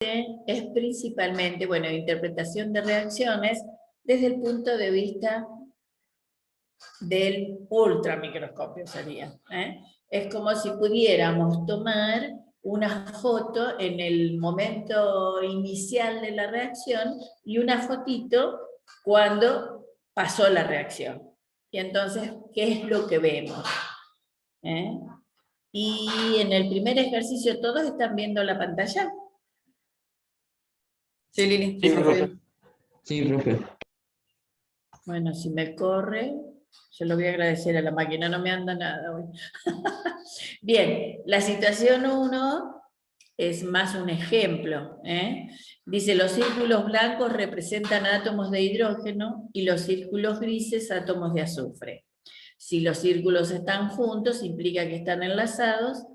es principalmente, bueno, interpretación de reacciones desde el punto de vista del ultramicroscopio sería. Es como si pudiéramos tomar una foto en el momento inicial de la reacción y una fotito cuando pasó la reacción. Y entonces, ¿qué es lo que vemos? Y en el primer ejercicio, ¿todos están viendo la pantalla? Sí, Lili. Sí, profe. Sí, profe. Bueno, si me corre, yo lo voy a agradecer a la máquina, no me anda nada hoy. Bien, la situación 1 es más un ejemplo. Dice, los círculos blancos representan átomos de hidrógeno y los círculos grises átomos de azufre. Si los círculos están juntos, implica que están enlazados,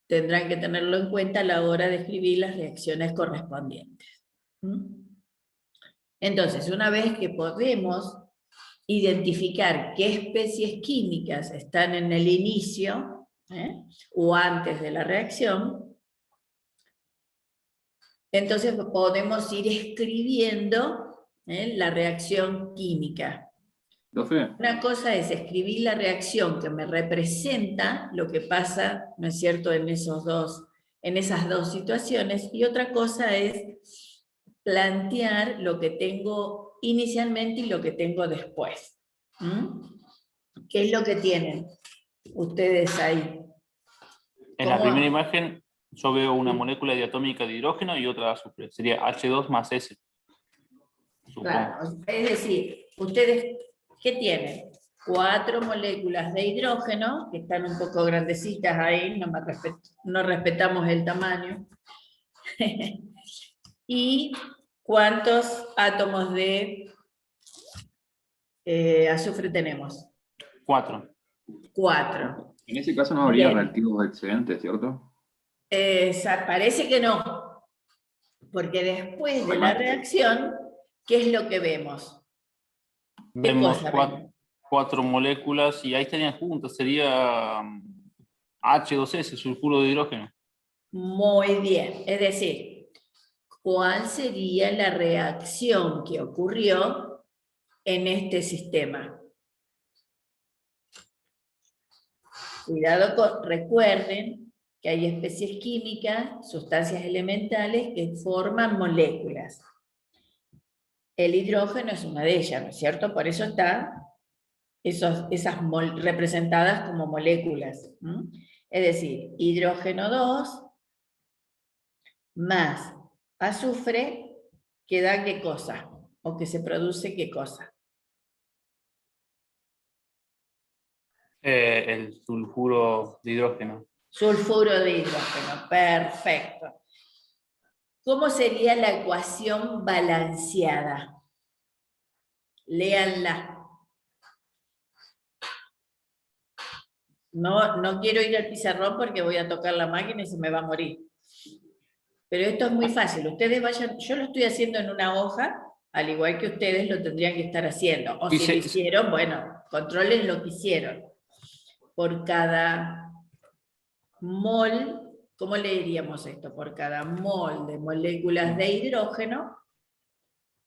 tendrán que tenerlo en cuenta a la hora de escribir las reacciones correspondientes. Entonces, una vez que podemos identificar qué especies químicas están en el inicio o antes de la reacción, entonces podemos ir escribiendo la reacción química. Profe. Una cosa es escribir la reacción que me representa lo que pasa, ¿no es cierto?, en esas dos situaciones, y otra cosa es plantear lo que tengo inicialmente y lo que tengo después. ¿Qué es lo que tienen ustedes ahí? En la primera imagen yo veo una molécula diatómica de hidrógeno y otra de azufre. Sería H2 más S. Claro, es decir, ustedes, ¿qué tienen? 4 moléculas de hidrógeno, que están un poco grandecitas ahí, no respetamos el tamaño. ¿Y cuántos átomos de azufre tenemos? 4. 4. En ese caso no habría Bien. reactivos excedentes, ¿cierto? Parece que no, porque después de la reacción, ¿qué es lo que vemos? Vemos 4 moléculas y ahí estarían juntas, sería H2S, sulfuro de hidrógeno. Muy bien, es decir, ¿cuál sería la reacción que ocurrió en este sistema? Cuidado recuerden que hay especies químicas, sustancias elementales que forman moléculas. El hidrógeno es una de ellas, ¿no es cierto? Por eso están esas representadas como moléculas. Es decir, hidrógeno 2 más azufre, que da qué cosa, o que se produce qué cosa. El sulfuro de hidrógeno. Sulfuro de hidrógeno, perfecto. ¿Cómo sería la ecuación balanceada? Léanla. No quiero ir al pizarrón porque voy a tocar la máquina y se me va a morir. Pero esto es muy fácil. Ustedes vayan, yo lo estoy haciendo en una hoja, al igual que ustedes lo tendrían que estar haciendo. O si lo hicieron, bueno, controlen lo que hicieron. Por cada mol, ¿cómo le diríamos esto? Por cada mol de moléculas de hidrógeno,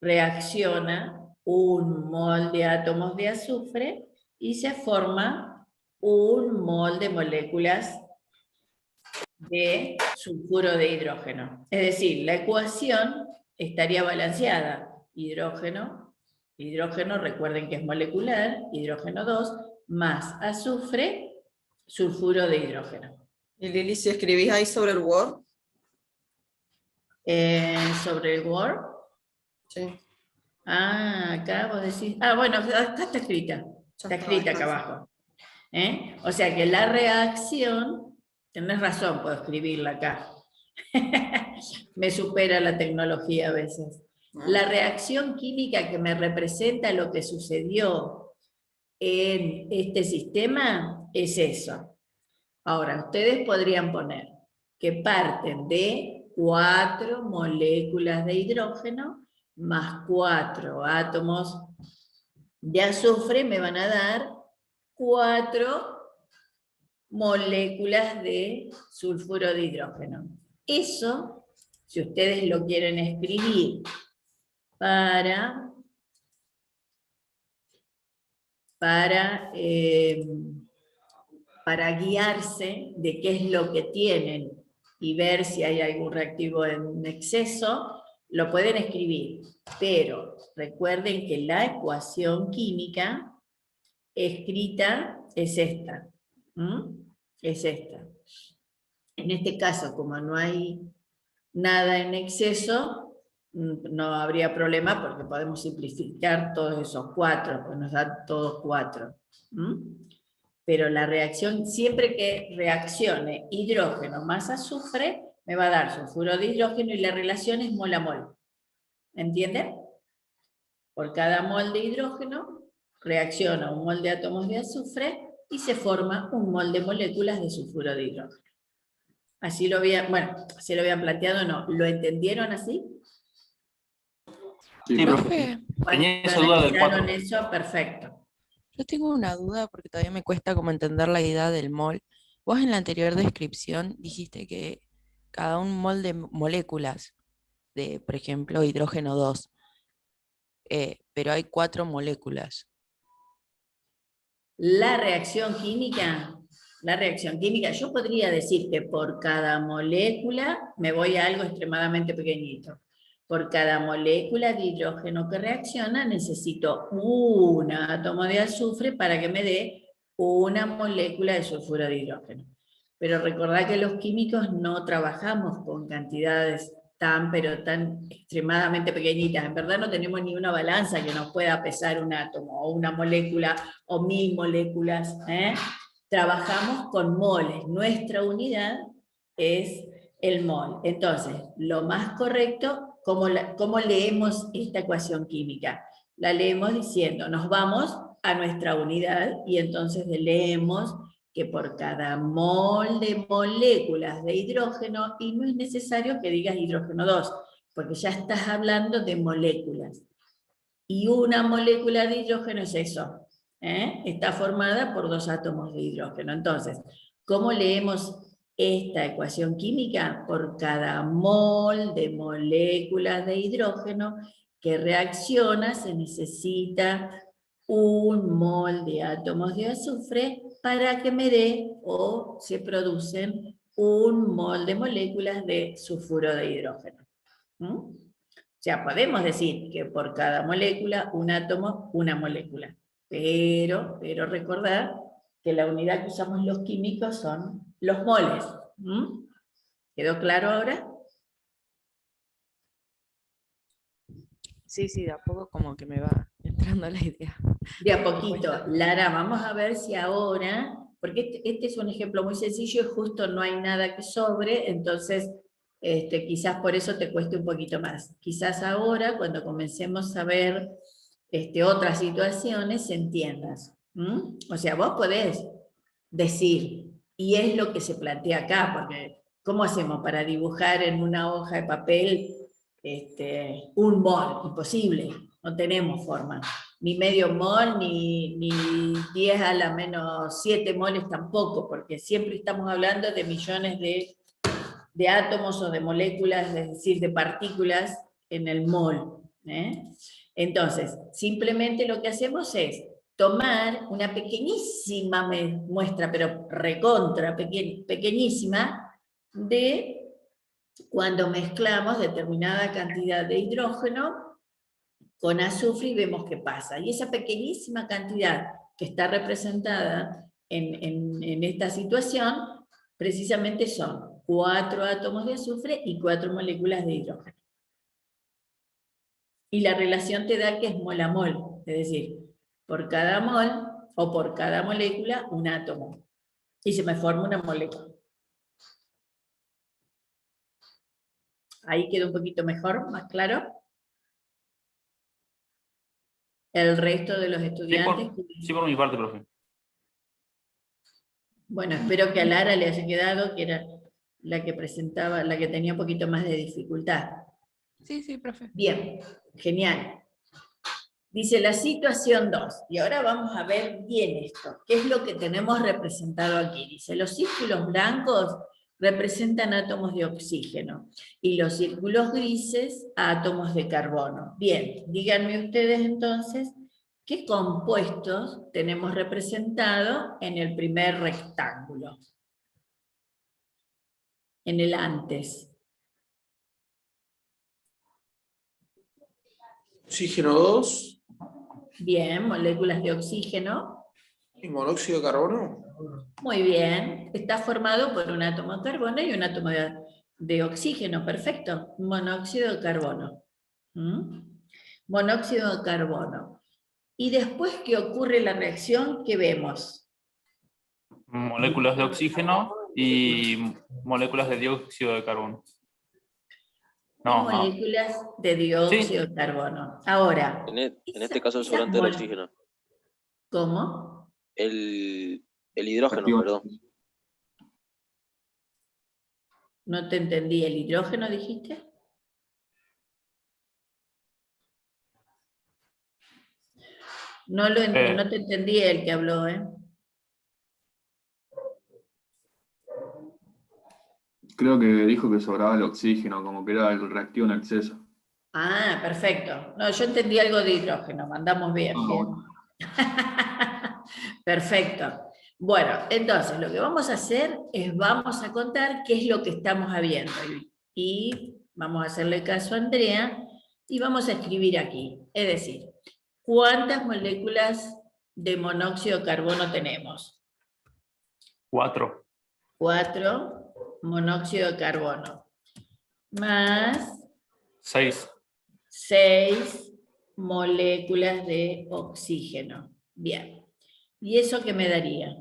reacciona un mol de átomos de azufre y se forma un mol de moléculas de sulfuro de hidrógeno. Es decir, la ecuación estaría balanceada. Hidrógeno, recuerden que es molecular, hidrógeno 2, más azufre, sulfuro de hidrógeno. Y Lili, si escribís ahí sobre el Word. ¿Sobre el Word? Sí. Acá vos decís... bueno, acá está escrita. Está escrita acá abajo. O sea que la reacción, tenés razón, puedo escribirla acá. Me supera la tecnología a veces. La reacción química que me representa lo que sucedió en este sistema es eso. Ahora, ustedes podrían poner que parten de 4 moléculas de hidrógeno más 4 átomos de azufre, me van a dar 4 moléculas de sulfuro de hidrógeno. Eso si ustedes lo quieren escribir para guiarse de qué es lo que tienen y ver si hay algún reactivo en exceso, lo pueden escribir. Pero recuerden que la ecuación química escrita es esta. Es esta. En este caso, como no hay nada en exceso, no habría problema porque podemos simplificar todos esos 4, pues nos dan todos 4. Pero la reacción, siempre que reaccione hidrógeno más azufre, me va a dar sulfuro de hidrógeno y la relación es mol a mol. ¿Entienden? Por cada mol de hidrógeno reacciona un mol de átomos de azufre y se forma un mol de moléculas de sulfuro de hidrógeno. Así lo habían, bueno, así lo habían planteado, ¿no? ¿Lo entendieron así? Sí, Sí, profe. profe. Profe, Tenía esa duda del 4. Eso, perfecto. yo tengo una duda porque todavía me cuesta como entender la idea del mol. Vos en la anterior descripción dijiste que cada un mol de moléculas de, por ejemplo, hidrógeno 2, pero hay 4 moléculas. La reacción química, yo podría decir que por cada molécula, me voy a algo extremadamente pequeñito, por cada molécula de hidrógeno que reacciona necesito un átomo de azufre para que me dé una molécula de sulfuro de hidrógeno. Pero recordad que los químicos no trabajamos con cantidades pero tan extremadamente pequeñitas. En verdad no tenemos ni una balanza que nos pueda pesar un átomo, o una molécula, o 1000 moléculas. Trabajamos con moles. Nuestra unidad es el mol. Entonces, lo más correcto, ¿cómo leemos esta ecuación química? La leemos diciendo, nos vamos a nuestra unidad, y entonces leemos que por cada mol de moléculas de hidrógeno, y no es necesario que digas hidrógeno 2, porque ya estás hablando de moléculas. Y una molécula de hidrógeno es eso, está formada por 2 átomos de hidrógeno. Entonces, ¿cómo leemos esta ecuación química? Por cada mol de moléculas de hidrógeno que reacciona, se necesita un mol de átomos de azufre para que me dé o se producen un mol de moléculas de sulfuro de hidrógeno. O sea, podemos decir que por cada molécula, un átomo, una molécula. Pero recordar que la unidad que usamos los químicos son los moles. ¿Quedó claro ahora? Sí, de a poco como que me va entrando la idea. De a poquito. Lara, vamos a ver si ahora, porque este es un ejemplo muy sencillo y justo no hay nada que sobre, entonces quizás por eso te cueste un poquito más. Quizás ahora, cuando comencemos a ver otras situaciones, entiendas. O sea, vos podés decir, y es lo que se plantea acá, porque ¿cómo hacemos para dibujar en una hoja de papel un mol? Imposible, no tenemos forma. Ni medio mol, ni 10 a la menos 7 moles tampoco, porque siempre estamos hablando de millones de átomos o de moléculas, es decir, de partículas en el mol. Entonces, simplemente lo que hacemos es tomar una pequeñísima muestra, pero recontra pequeñísima, de cuando mezclamos determinada cantidad de hidrógeno con azufre y vemos qué pasa. Y esa pequeñísima cantidad que está representada en esta situación, precisamente son 4 átomos de azufre y 4 moléculas de hidrógeno. Y la relación te da que es mol a mol, es decir, por cada mol o por cada molécula, un átomo. Y se me forma una molécula. Ahí quedó un poquito mejor, más claro. El resto de los estudiantes. Sí, por mi parte, profe. Bueno, espero que a Lara le haya quedado, que era la que presentaba, la que tenía un poquito más de dificultad. Sí, profe. Bien, genial. Dice la situación 2, y ahora vamos a ver bien esto. ¿Qué es lo que tenemos representado aquí? Dice, los círculos blancos representan átomos de oxígeno y los círculos grises átomos de carbono. Bien, díganme ustedes entonces qué compuestos tenemos representados en el primer rectángulo, en el antes. Oxígeno 2 Bien, moléculas de oxígeno. y monóxido de carbono. Muy bien, está formado por un átomo de carbono y un átomo de oxígeno, perfecto. Monóxido de carbono. ¿Mm? Monóxido de carbono. Y después que ocurre la reacción, ¿qué vemos? Moléculas de oxígeno y moléculas de dióxido de carbono. No, no. Moléculas de dióxido de carbono. Ahora. En este caso el sobrante del oxígeno. ¿Cómo? El hidrógeno, perdón. No te entendí. ¿El hidrógeno dijiste? No te entendí el que habló, ¿eh? Creo que dijo que sobraba el oxígeno, como que era el reactivo en exceso. Ah, perfecto. No, yo entendí algo de hidrógeno, mandamos bien. Bien. Bueno. Perfecto. Bueno, entonces lo que vamos a hacer es vamos a contar qué es lo que estamos viendo. Y vamos a hacerle caso a Andrea y vamos a escribir aquí. Es decir, ¿cuántas moléculas de monóxido de carbono tenemos? 4. 4 monóxido de carbono. Más 6. 6 moléculas de oxígeno. Bien. ¿Y eso qué me daría?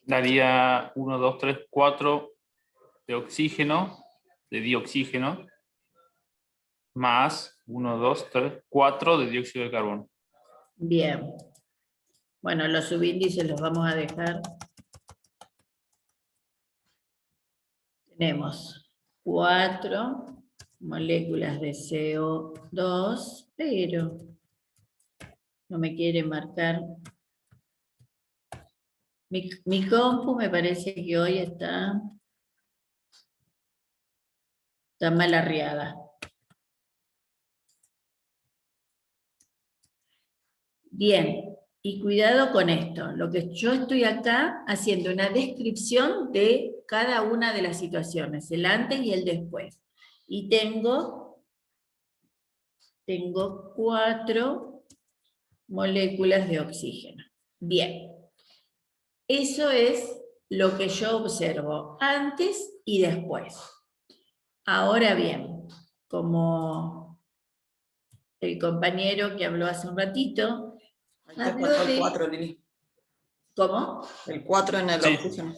Daría 1, 2, 3, 4 de oxígeno, de dioxígeno, más 1, 2, 3, 4 de dióxido de carbono. Bien. Bueno, los subíndices los vamos a dejar. Tenemos 4 moléculas de CO2, pero no me quiere marcar. Mi compu me parece que hoy está mal arriada. Bien, y cuidado con esto. Lo que yo estoy acá haciendo una descripción de cada una de las situaciones, el antes y el después. Y tengo 4 moléculas de oxígeno. Bien. Eso es lo que yo observo antes y después. Ahora bien, como el compañero que habló hace un ratito, Ahí te faltó el 4, Lili. ¿cómo? El 4 en el Sí. oxígeno.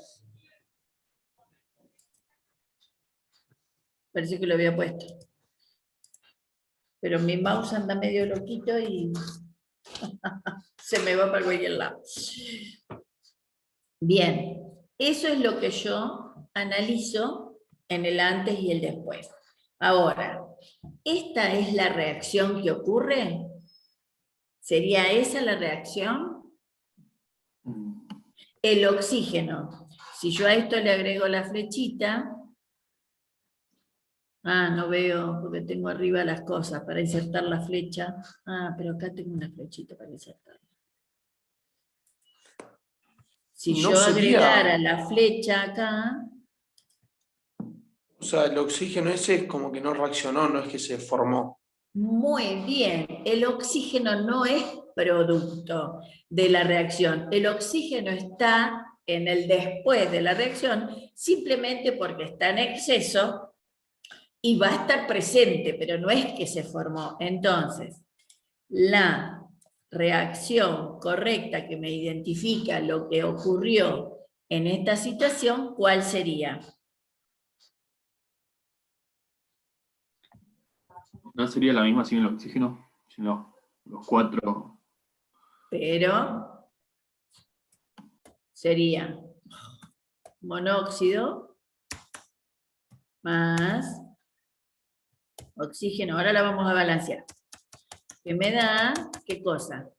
Parece que lo había puesto. Pero mi mouse anda medio loquito y se me va para cualquier lado. Bien, eso es lo que yo analizo en el antes y el después. Ahora, ¿esta es la reacción que ocurre? ¿Sería esa la reacción? El oxígeno. Si yo a esto le agrego la flechita, no veo porque tengo arriba las cosas para insertar la flecha. Pero acá tengo una flechita para insertarla. Si No yo sería- agregara la flecha acá, O sea, el oxígeno ese es como que no reaccionó, no es que se formó. muy bien, el oxígeno no es producto de la reacción. El oxígeno está en el después de la reacción simplemente porque está en exceso y va a estar presente, pero no es que se formó. Entonces, la reacción correcta que me identifica lo que ocurrió en esta situación, ¿cuál sería? ¿No sería la misma sin el oxígeno? Sino los 4. Pero sería monóxido más oxígeno. Ahora la vamos a balancear. ¿Qué me da? ¿Qué cosa?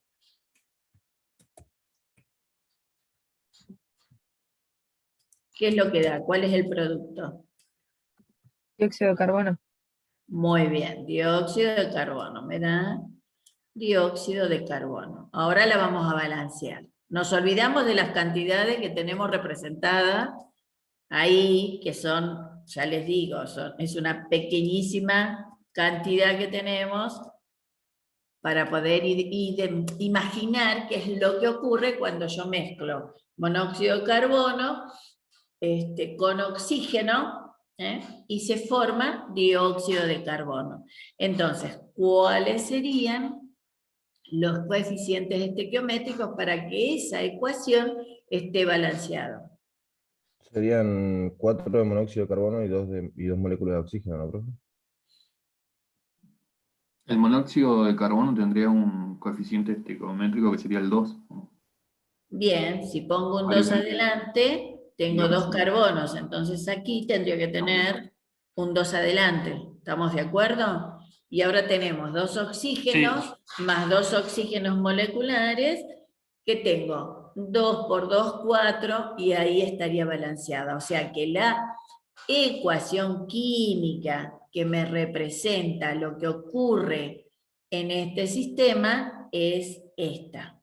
¿Qué es lo que da? ¿Cuál es el producto? Dióxido de carbono. Muy bien, dióxido de carbono. Me da dióxido de carbono. Ahora la vamos a balancear. Nos olvidamos de las cantidades que tenemos representadas ahí, que son, ya les digo, es una pequeñísima cantidad que tenemos para poder imaginar qué es lo que ocurre cuando yo mezclo monóxido de carbono con oxígeno, y se forma dióxido de carbono. Entonces, ¿cuáles serían los coeficientes estequiométricos para que esa ecuación esté balanceada? Serían 4 de monóxido de carbono y 2 moléculas de oxígeno, ¿no, profe? El monóxido de carbono tendría un coeficiente estequiométrico que sería el 2. Bien, si pongo un Ahí 2 sí. adelante, tengo 2 carbonos, entonces aquí tendría que tener un 2 adelante. ¿Estamos de acuerdo? Y ahora tenemos 2 oxígenos más 2 oxígenos moleculares, que tengo 2 por 2, 4, y ahí estaría balanceada. O sea que la ecuación química que me representa lo que ocurre en este sistema es esta.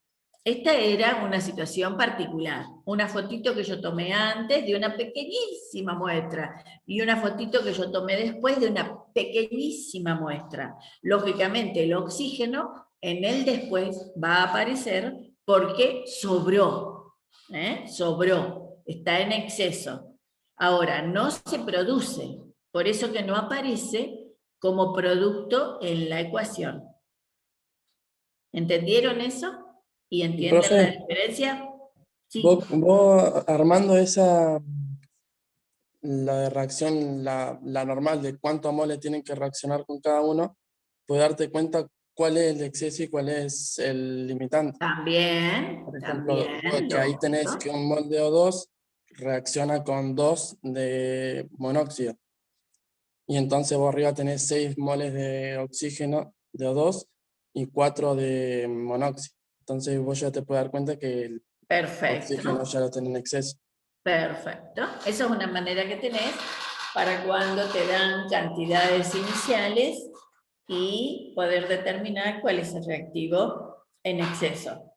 Esta era una situación particular, una fotito que yo tomé antes de una pequeñísima muestra y una fotito que yo tomé después de una pequeñísima muestra. Lógicamente el oxígeno en el después va a aparecer porque sobró, sobró, está en exceso. Ahora, no se produce, por eso que no aparece como producto en la ecuación. ¿Entendieron eso? ¿Y entienden Profe, la diferencia? Sí. vos armando la reacción, la normal de cuántos moles tienen que reaccionar con cada uno, puedes darte cuenta cuál es el exceso y cuál es el limitante. También, Por ejemplo, también, que ahí tenés que un mol de O2 reacciona con 2 de monóxido. Y entonces vos arriba tenés 6 moles de oxígeno de O2 y 4 de monóxido. Entonces vos ya te puedes dar cuenta que el oxígeno perfecto, ya lo tenés en exceso. perfecto. Esa es una manera que tenés para cuando te dan cantidades iniciales y poder determinar cuál es el reactivo en exceso.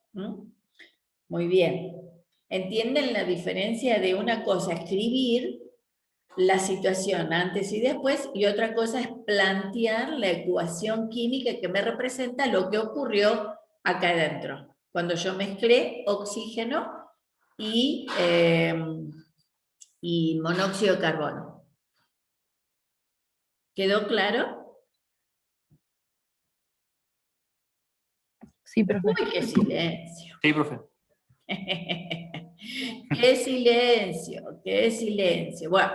Muy bien. ¿Entienden la diferencia de una cosa escribir la situación antes y después, y otra cosa es plantear la ecuación química que me representa lo que ocurrió acá adentro, cuando yo mezclé oxígeno y monóxido de carbono? ¿Quedó claro? Sí, profe. Uy, qué silencio. Sí, profe. Qué silencio, qué silencio. Bueno,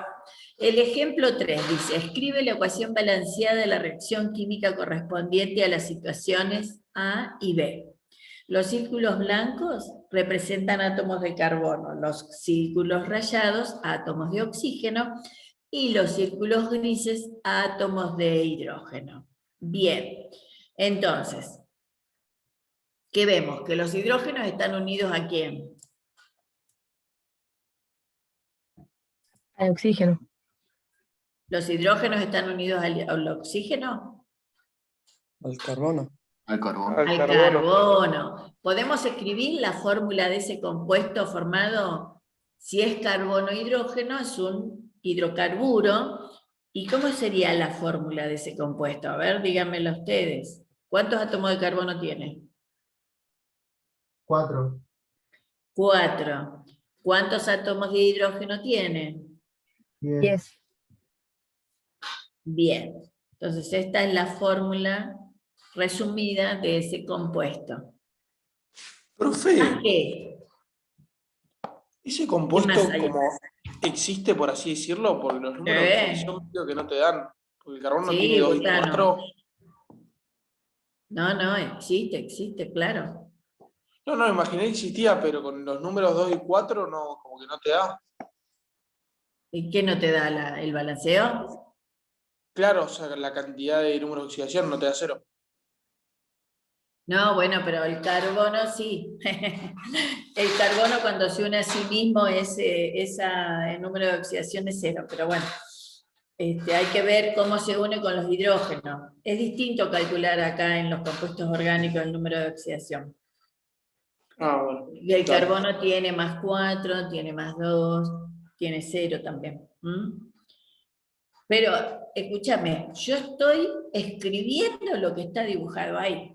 el ejemplo 3 dice, escribe la ecuación balanceada de la reacción química correspondiente a las situaciones A y B. Los círculos blancos representan átomos de carbono, los círculos rayados átomos de oxígeno y los círculos grises átomos de hidrógeno. Bien, entonces, ¿qué vemos? Que los hidrógenos están unidos ¿a quién? Al oxígeno. ¿Los hidrógenos están unidos al oxígeno? Al carbono. Al carbón. Al Al carbono. carbono. ¿Podemos escribir la fórmula de ese compuesto formado? Si es carbono-hidrógeno, es un hidrocarburo. ¿Y cómo sería la fórmula de ese compuesto? A ver, díganmelo ustedes. ¿Cuántos átomos de carbono tiene? 4. 4. ¿Cuántos átomos de hidrógeno tiene? 10. Bien. Entonces, esta es la fórmula resumida de ese compuesto. Profe, ¿A qué? ese ¿Qué compuesto más hay? como existe, por así decirlo, porque los números de función creo que no te dan. Porque el carbono Sí, tiene 2 y butano. 4. No, existe, claro. No, imaginé que existía, pero con los números 2 y 4 no, como que no te da. ¿Y qué no te da el balanceo? Claro, o sea, la cantidad de números de oxidación no te da 0. No, bueno, pero el carbono sí. El carbono cuando se une a sí mismo el número de oxidación es 0, pero bueno, hay que ver cómo se une con los hidrógenos. Es distinto calcular acá en los compuestos orgánicos el número de oxidación. Bueno. Y el Claro. carbono tiene +4, tiene +2, tiene 0 también. Pero, escúchame, yo estoy escribiendo lo que está dibujado ahí.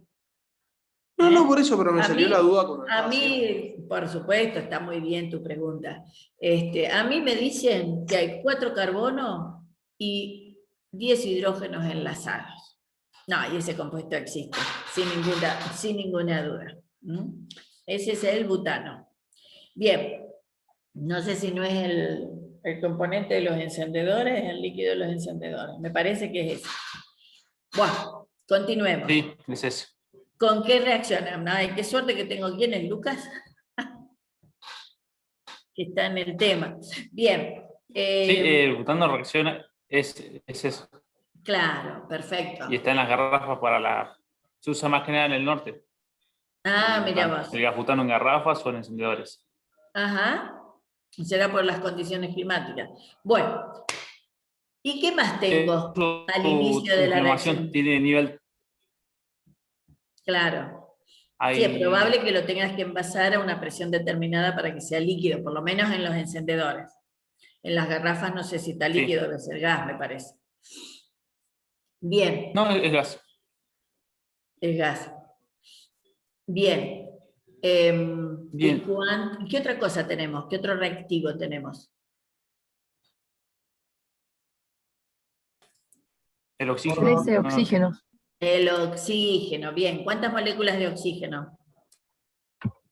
No, por eso, pero me A salió mí- la duda con A mí, por supuesto, está muy bien tu pregunta. A mí me dicen que hay 4 carbonos y 10 hidrógenos enlazados. No, y ese compuesto existe, sin ninguna duda. Ese es el butano. Bien, no sé si no es el componente de los encendedores, el líquido de los encendedores. Me parece que es ese. Bueno, continuemos. Sí, es ese. ¿Con qué reaccionan? Ay, qué suerte que tengo. ¿Quién es Lucas? Que está en el tema. Bien. Sí, el butano reacciona, es eso. Claro, perfecto. Y está en las garrafas se usa más que nada en el norte. Ah, El mira butano. vos. El gas butano en garrafas o en encendedores. Ajá. Será por las condiciones climáticas. Bueno. ¿Y qué más tengo al inicio de la reacción? Tiene nivel. Claro. Hay, Sí, es probable que lo tengas que envasar a una presión determinada para que sea líquido, por lo menos en los encendedores. En las garrafas no sé si está líquido, debe ser gas, me parece. Bien. No, es gas. Es gas. Bien. Bien. ¿Qué otra cosa tenemos? ¿Qué otro reactivo tenemos? El oxígeno. 13 oxígenos. El oxígeno, bien. ¿Cuántas moléculas de oxígeno?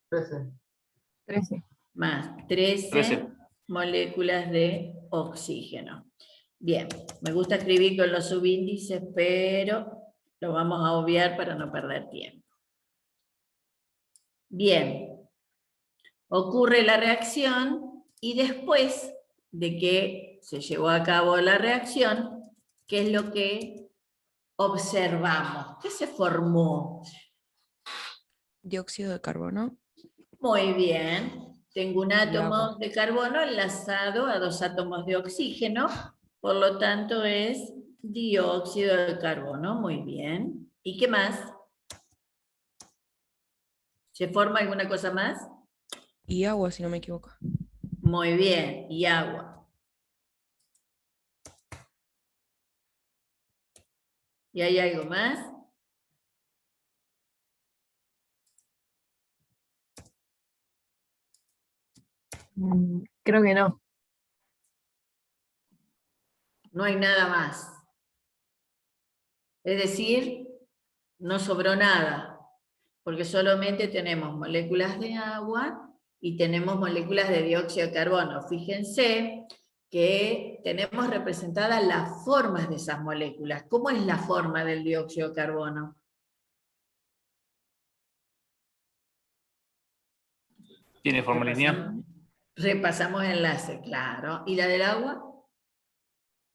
13. Más 13 moléculas de oxígeno. Bien, me gusta escribir con los subíndices, pero lo vamos a obviar para no perder tiempo. Bien, ocurre la reacción y después de que se llevó a cabo la reacción, ¿qué es lo que observamos? ¿Qué se formó? Dióxido de carbono. Muy bien. Tengo un átomo agua. de carbono enlazado a 2 átomos de oxígeno, por lo tanto es dióxido de carbono. Muy bien. ¿Y qué más? ¿Se forma alguna cosa más? Y agua, si no me equivoco. Muy bien. Y agua. ¿Y hay algo más? Creo que no. No hay nada más. Es decir, no sobró nada, porque solamente tenemos moléculas de agua y tenemos moléculas de dióxido de carbono. Fíjense que tenemos representadas las formas de esas moléculas. ¿Cómo es la forma del dióxido de carbono? Tiene forma lineal. Repasamos enlace, claro. ¿Y la del agua?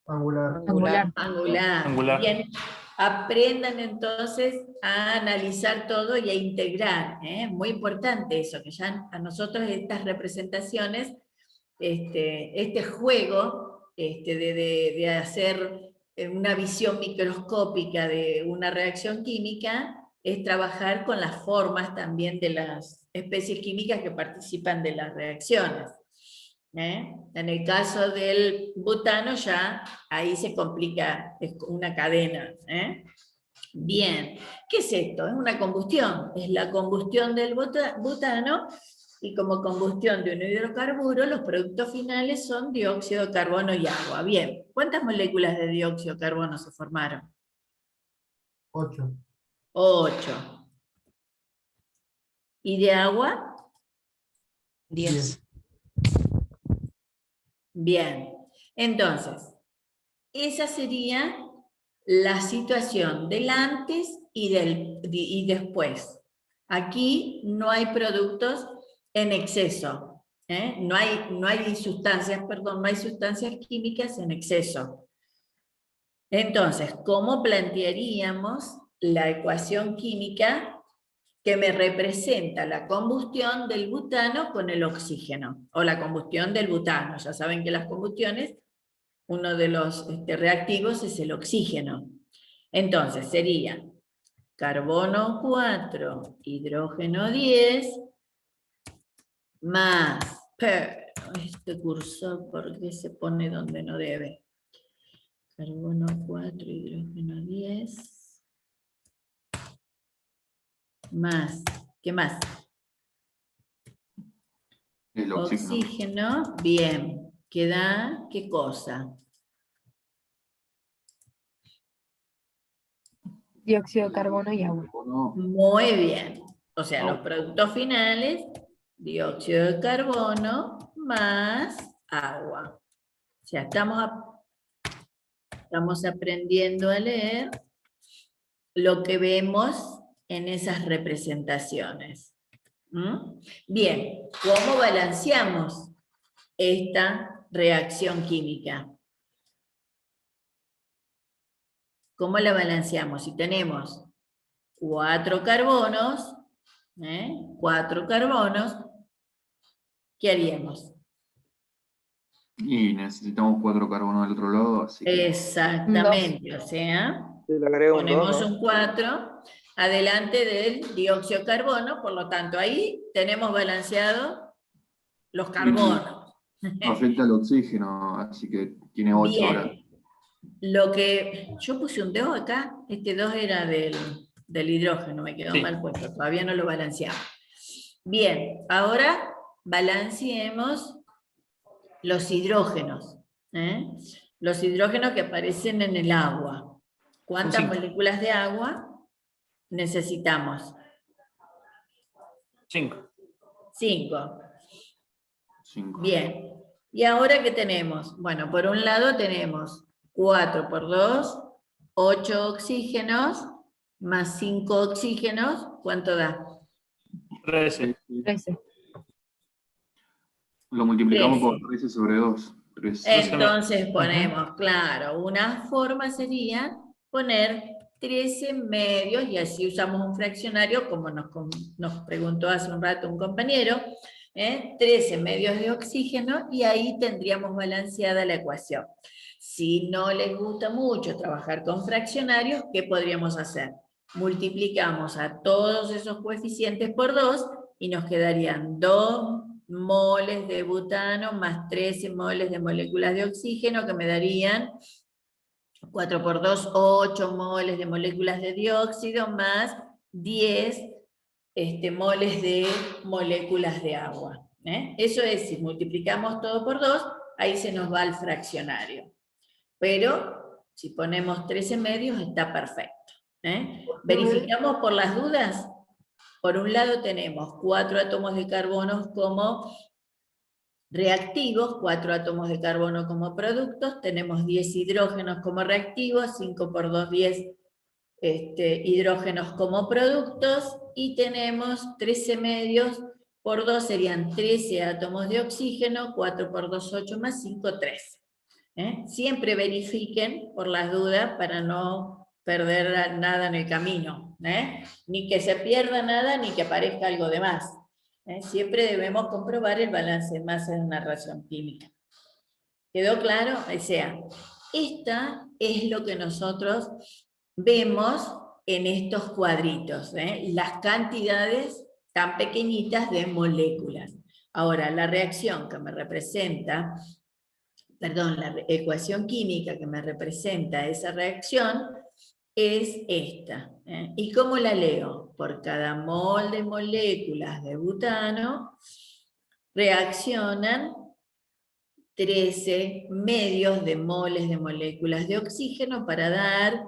Angular. Angular. Bien. Aprendan entonces a analizar todo y a integrar. Muy importante eso, que ya a nosotros estas representaciones, este juego de hacer una visión microscópica de una reacción química, es trabajar con las formas también de las especies químicas que participan de las reacciones. En el caso del butano ya ahí se complica, es una cadena. Bien, ¿qué es esto? Es una combustión, es la combustión del butano, y como combustión de un hidrocarburo, los productos finales son dióxido de carbono y agua. Bien, ¿cuántas moléculas de dióxido de carbono se formaron? 8. 8. ¿Y de agua? 10. Bien, entonces, esa sería la situación del antes y después. Aquí no hay productos en exceso, no hay sustancias químicas en exceso. Entonces, ¿cómo plantearíamos la ecuación química que me representa la combustión del butano con el oxígeno, o la combustión del butano. Ya saben que las combustiones, uno de los reactivos es el oxígeno. Entonces sería carbono 4, hidrógeno 10, más, este cursor, ¿por qué se pone donde no debe? Carbono 4, hidrógeno 10, más, ¿qué más? El oxígeno. Oxígeno, bien, queda, ¿qué cosa? Dióxido de carbono y agua. Muy bien. O sea, los Agua. productos finales, dióxido de carbono más agua. O sea, estamos aprendiendo a leer lo que vemos en esas representaciones. ¿Mm? Bien, ¿cómo balanceamos esta reacción química? ¿Cómo la balanceamos? Si tenemos 4 carbonos, 4 carbonos, ¿qué haríamos? Y necesitamos 4 carbonos del otro lado, así que Exactamente, o sea, Sí, le agrego un ponemos 2, ¿no? un 4 adelante del dióxido de carbono, por lo tanto ahí tenemos balanceado los carbonos. afecta al oxígeno, así que tiene 8 ahora. Bien, lo que yo puse un 2 acá, este 2 era del hidrógeno, me quedó Sí. mal puesto, todavía no lo balanceamos. Bien, ahora balanceemos los hidrógenos. Los hidrógenos que aparecen en el agua. ¿Cuántas Cinco. moléculas de agua necesitamos? 5. 5. 5. Bien. ¿Y ahora qué tenemos? Bueno, por un lado tenemos 4 por 2, 8 oxígenos, más 5 oxígenos, ¿cuánto da? 13. 13. Lo multiplicamos 13. por 13 sobre 2. 13. Entonces ponemos, claro, una forma sería poner 13 medios, y así usamos un fraccionario, como nos preguntó hace un rato un compañero, 13 medios de oxígeno, y ahí tendríamos balanceada la ecuación. Si no les gusta mucho trabajar con fraccionarios, ¿qué podríamos hacer? Multiplicamos a todos esos coeficientes por 2, y nos quedarían 2 moles de butano más 13 moles de moléculas de oxígeno, que me darían 4 por 2, 8 moles de moléculas de dióxido, más 10 moles de moléculas de agua. Eso es, si multiplicamos todo por 2, ahí se nos va al fraccionario. Pero si ponemos 13 medios, está perfecto. Verificamos por las dudas. Por un lado tenemos 4 átomos de carbono como reactivos, 4 átomos de carbono como productos, tenemos 10 hidrógenos como reactivos, 5 por 2, 10 hidrógenos como productos, y tenemos 13 medios por 2, serían 13 átomos de oxígeno, 4 por 2, 8 más 5, 13. Siempre verifiquen por las dudas para no perder nada en el camino, ni que se pierda nada, ni que aparezca algo de más. Siempre debemos comprobar el balance de masa en una reacción química. ¿Quedó claro? O sea, esta es lo que nosotros vemos en estos cuadritos, las cantidades tan pequeñitas de moléculas. Ahora, la reacción que me representa, la ecuación química que me representa esa reacción, es esta. ¿Y cómo la leo? Por cada mol de moléculas de butano reaccionan 13 medios de moles de moléculas de oxígeno para dar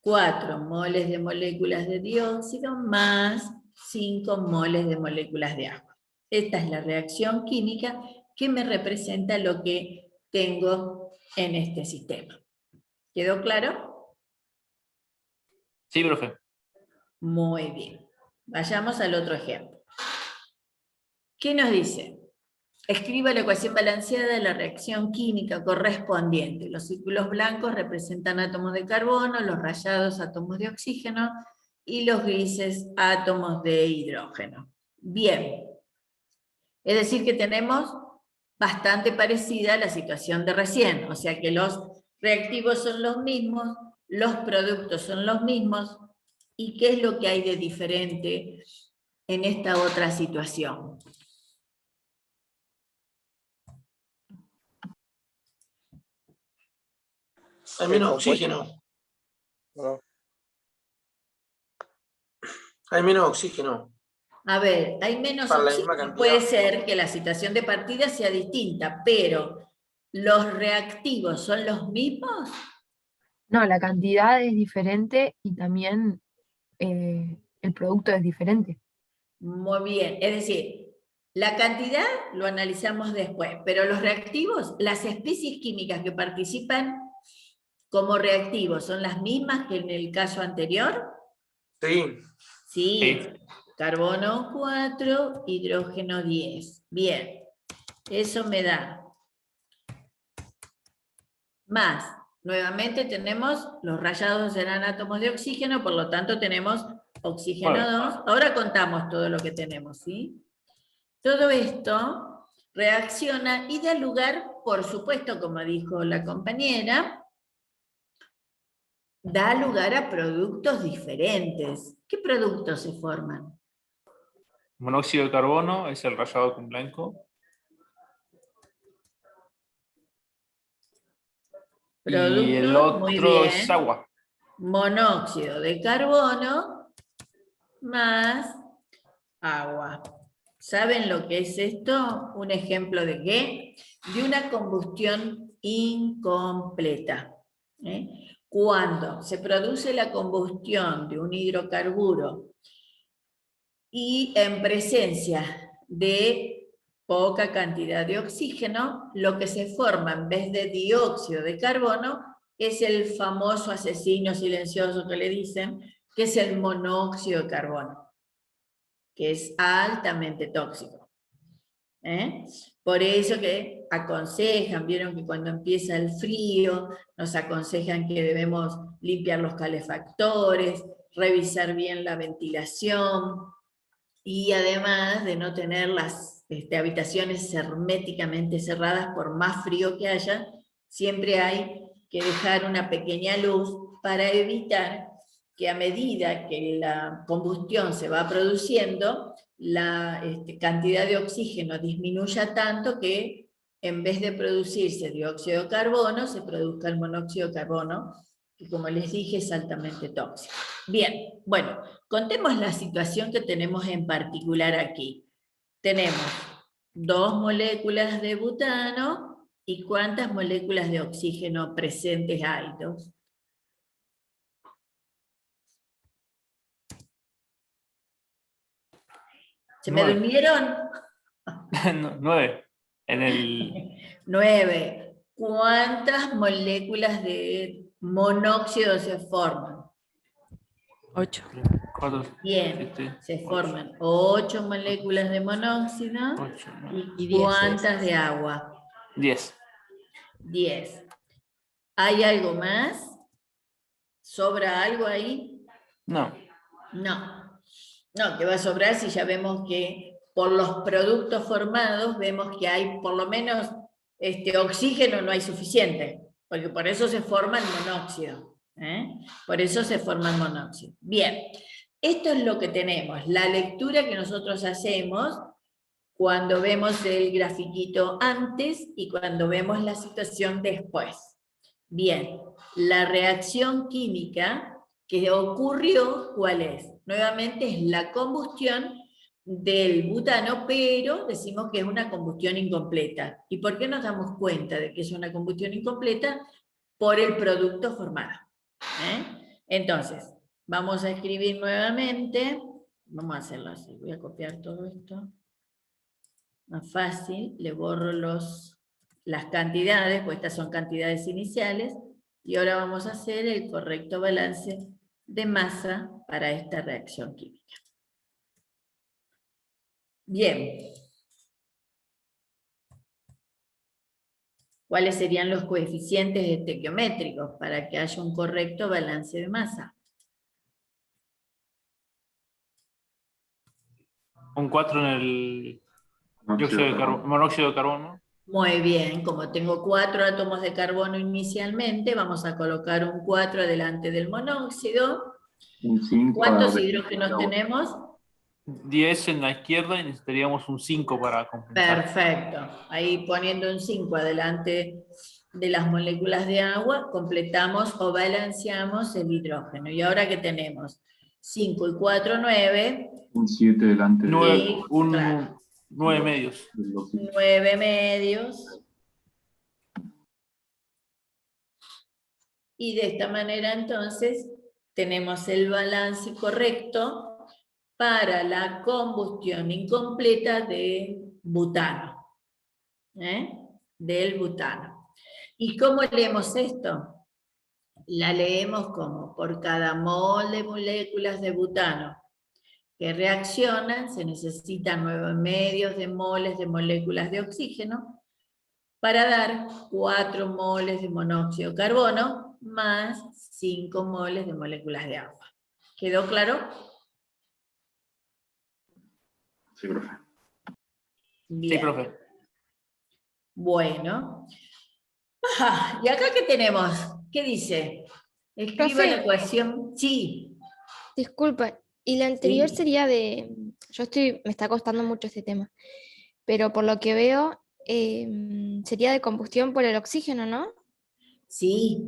4 moles de moléculas de dióxido más 5 moles de moléculas de agua. Esta es la reacción química que me representa lo que tengo en este sistema. ¿Quedó claro? Sí, profe. Muy bien. Vayamos al otro ejemplo. ¿Qué nos dice? Escriba la ecuación balanceada de la reacción química correspondiente. Los círculos blancos representan átomos de carbono, los rayados átomos de oxígeno, y los grises átomos de hidrógeno. Bien. Es decir que tenemos bastante parecida a la situación de recién, o sea que los reactivos son los mismos, los productos son los mismos, ¿y qué es lo que hay de diferente en esta otra situación? Hay menos oxígeno. Hay menos oxígeno. A ver, hay menos Para la misma oxígeno, cantidad. puede ser que la situación de partida sea distinta, pero ¿los reactivos son los mismos? No, la cantidad es diferente y también el producto es diferente. Muy bien, es decir, la cantidad lo analizamos después, pero los reactivos, las especies químicas que participan como reactivos, ¿son las mismas que en el caso anterior? Sí. Sí, carbono 4, hidrógeno 10. Bien, eso me da. Más, nuevamente tenemos, los rayados serán átomos de oxígeno, por lo tanto tenemos oxígeno 2. Ahora contamos todo lo que tenemos, ¿sí? Todo esto reacciona y da lugar, por supuesto, como dijo la compañera, da lugar a productos diferentes. ¿Qué productos se forman? Monóxido de carbono es el rayado con blanco. Productos, Y el muy otro bien. es agua. Monóxido de carbono más agua. ¿Saben lo que es esto? ¿Un ejemplo de qué? De una combustión incompleta. Cuando se produce la combustión de un hidrocarburo y en presencia de poca cantidad de oxígeno, lo que se forma en vez de dióxido de carbono es el famoso asesino silencioso que le dicen, que es el monóxido de carbono, que es altamente tóxico. Por eso que aconsejan, vieron que cuando empieza el frío, nos aconsejan que debemos limpiar los calefactores, revisar bien la ventilación, y además de no tener las habitaciones herméticamente cerradas, por más frío que haya, siempre hay que dejar una pequeña luz para evitar que a medida que la combustión se va produciendo, la cantidad de oxígeno disminuya tanto que en vez de producirse dióxido de carbono, se produzca el monóxido de carbono, que como les dije es altamente tóxico. Bien, bueno, contemos la situación que tenemos en particular aquí. Tenemos 2 moléculas de butano y ¿cuántas moléculas de oxígeno presentes hay? 2. ¿Se me durmieron? 9. En el 9. ¿Cuántas moléculas de monóxido se forman? 8. 4. Bien, se forman 8 moléculas de monóxido. 8, ¿Y cuántas de agua? 10. 10. ¿Hay algo más? ¿Sobra algo ahí? No. No. No, que va a sobrar si ya vemos que por los productos formados vemos que hay por lo menos oxígeno no hay suficiente, porque por eso se forma el monóxido. Por eso se forma el monóxido. Bien, esto es lo que tenemos, la lectura que nosotros hacemos cuando vemos el grafiquito antes y cuando vemos la situación después. Bien, la reacción química que ocurrió, ¿cuál es? Nuevamente es la combustión del butano, pero decimos que es una combustión incompleta. ¿Y por qué nos damos cuenta de que es una combustión incompleta? Por el producto formado. Entonces, vamos a escribir nuevamente, vamos a hacerlo así, voy a copiar todo esto, más fácil, le borro las cantidades, pues estas son cantidades iniciales, y ahora vamos a hacer el correcto balance de masa para esta reacción química. Bien. ¿Cuáles serían los coeficientes estequiométricos para que haya un correcto balance de masa? Un 4 en el monóxido de carbono. Muy bien, como tengo 4 átomos de carbono inicialmente, vamos a colocar un 4 delante del monóxido. Un 5. ¿Cuántos hidrógenos tenemos? 10 en la izquierda y necesitaríamos un 5 para compensar. Perfecto. Ahí poniendo un 5 adelante de las moléculas de agua, completamos o balanceamos el hidrógeno. ¿Y ahora qué tenemos? 5 y 4, 9. Un 7 delante de... 9 medios. 9 medios. Y de esta manera entonces tenemos el balance correcto para la combustión incompleta de butano. Del butano. ¿Y cómo leemos esto? La leemos como por cada mol de moléculas de butano que reaccionan, se necesitan 9 medios de moles de moléculas de oxígeno para dar 4 moles de monóxido de carbono más 5 moles de moléculas de agua. ¿Quedó claro? Sí, profe. Bien. Sí, profe. Bueno. Ajá, ¿y acá qué tenemos? ¿Qué dice? Escriba Profe. la ecuación. Sí. Disculpa, y la anterior Sí. sería de, me está costando mucho este tema, pero por lo que veo sería de combustión por el oxígeno, ¿no? Sí,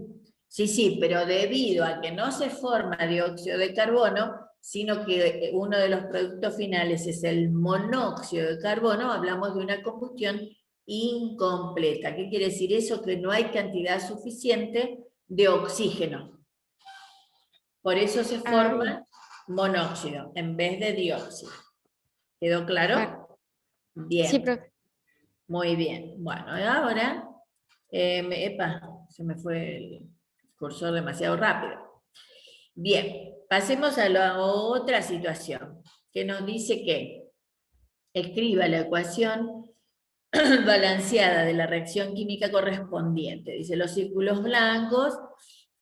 sí, pero debido a que no se forma dióxido de carbono, sino que uno de los productos finales es el monóxido de carbono, hablamos de una combustión incompleta. ¿Qué quiere decir eso? Que no hay cantidad suficiente de oxígeno. Por eso se forma monóxido en vez de dióxido. ¿Quedó claro? Bien. Sí, profe. Muy bien. Bueno, y ahora, se me fue el cursor demasiado rápido. Bien, pasemos a la otra situación, que nos dice que escriba la ecuación balanceada de la reacción química correspondiente. Dice, los círculos blancos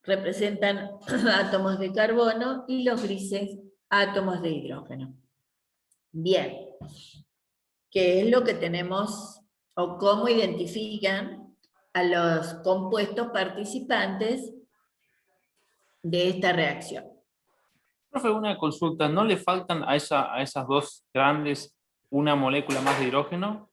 representan átomos de carbono y los grises átomos de hidrógeno. Bien, ¿qué es lo que tenemos o cómo identifican a los compuestos participantes de esta reacción? Profe, una consulta, ¿no le faltan a esas dos grandes una molécula más de hidrógeno?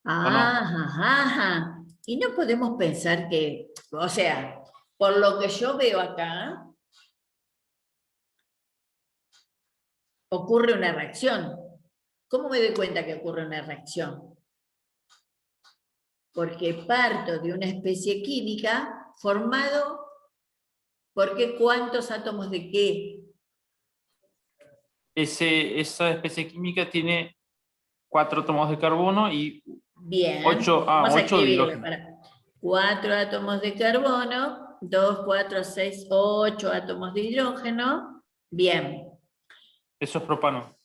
Ajá. Y no podemos pensar que, o sea, por lo que yo veo acá, ocurre una reacción. ¿Cómo me doy cuenta que ocurre una reacción? Porque parto de una especie química formado, ¿por qué cuántos átomos de qué? Esa especie química tiene 4 átomos de carbono y Bien, 8 vamos a de escribirlo, hidrógeno. 4 átomos de carbono, 2, 4, 6, 8 átomos de hidrógeno. Bien. Eso es propano.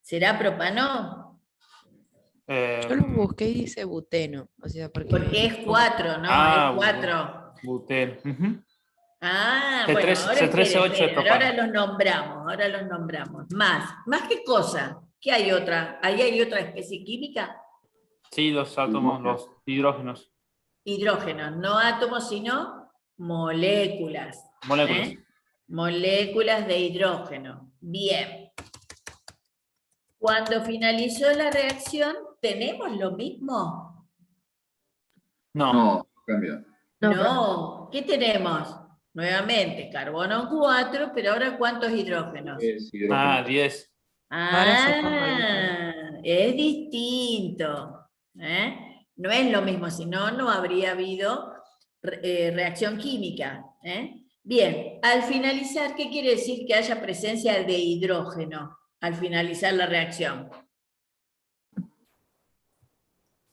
¿Será propano? Yo lo busqué y dice buteno. O sea, Porque es 4, ¿no? Es 4. Buteno. Ah, C3, bueno, ahora, C13, 8 de propano. ahora los nombramos. ¿Más qué cosa? ¿Qué hay otra? ¿Ahí hay otra especie química? Sí, los átomos, los hidrógenos. Hidrógenos, no átomos, sino moléculas. Moléculas. Moléculas de hidrógeno. Bien. Cuando finalizó la reacción, ¿tenemos lo mismo? No. Cambia. No. ¿Qué tenemos? Nuevamente, carbono 4, pero ahora ¿cuántos hidrógenos? 10. Es distinto. No es lo mismo, si no, no habría habido reacción química. Bien, al finalizar, ¿qué quiere decir que haya presencia de hidrógeno al finalizar la reacción?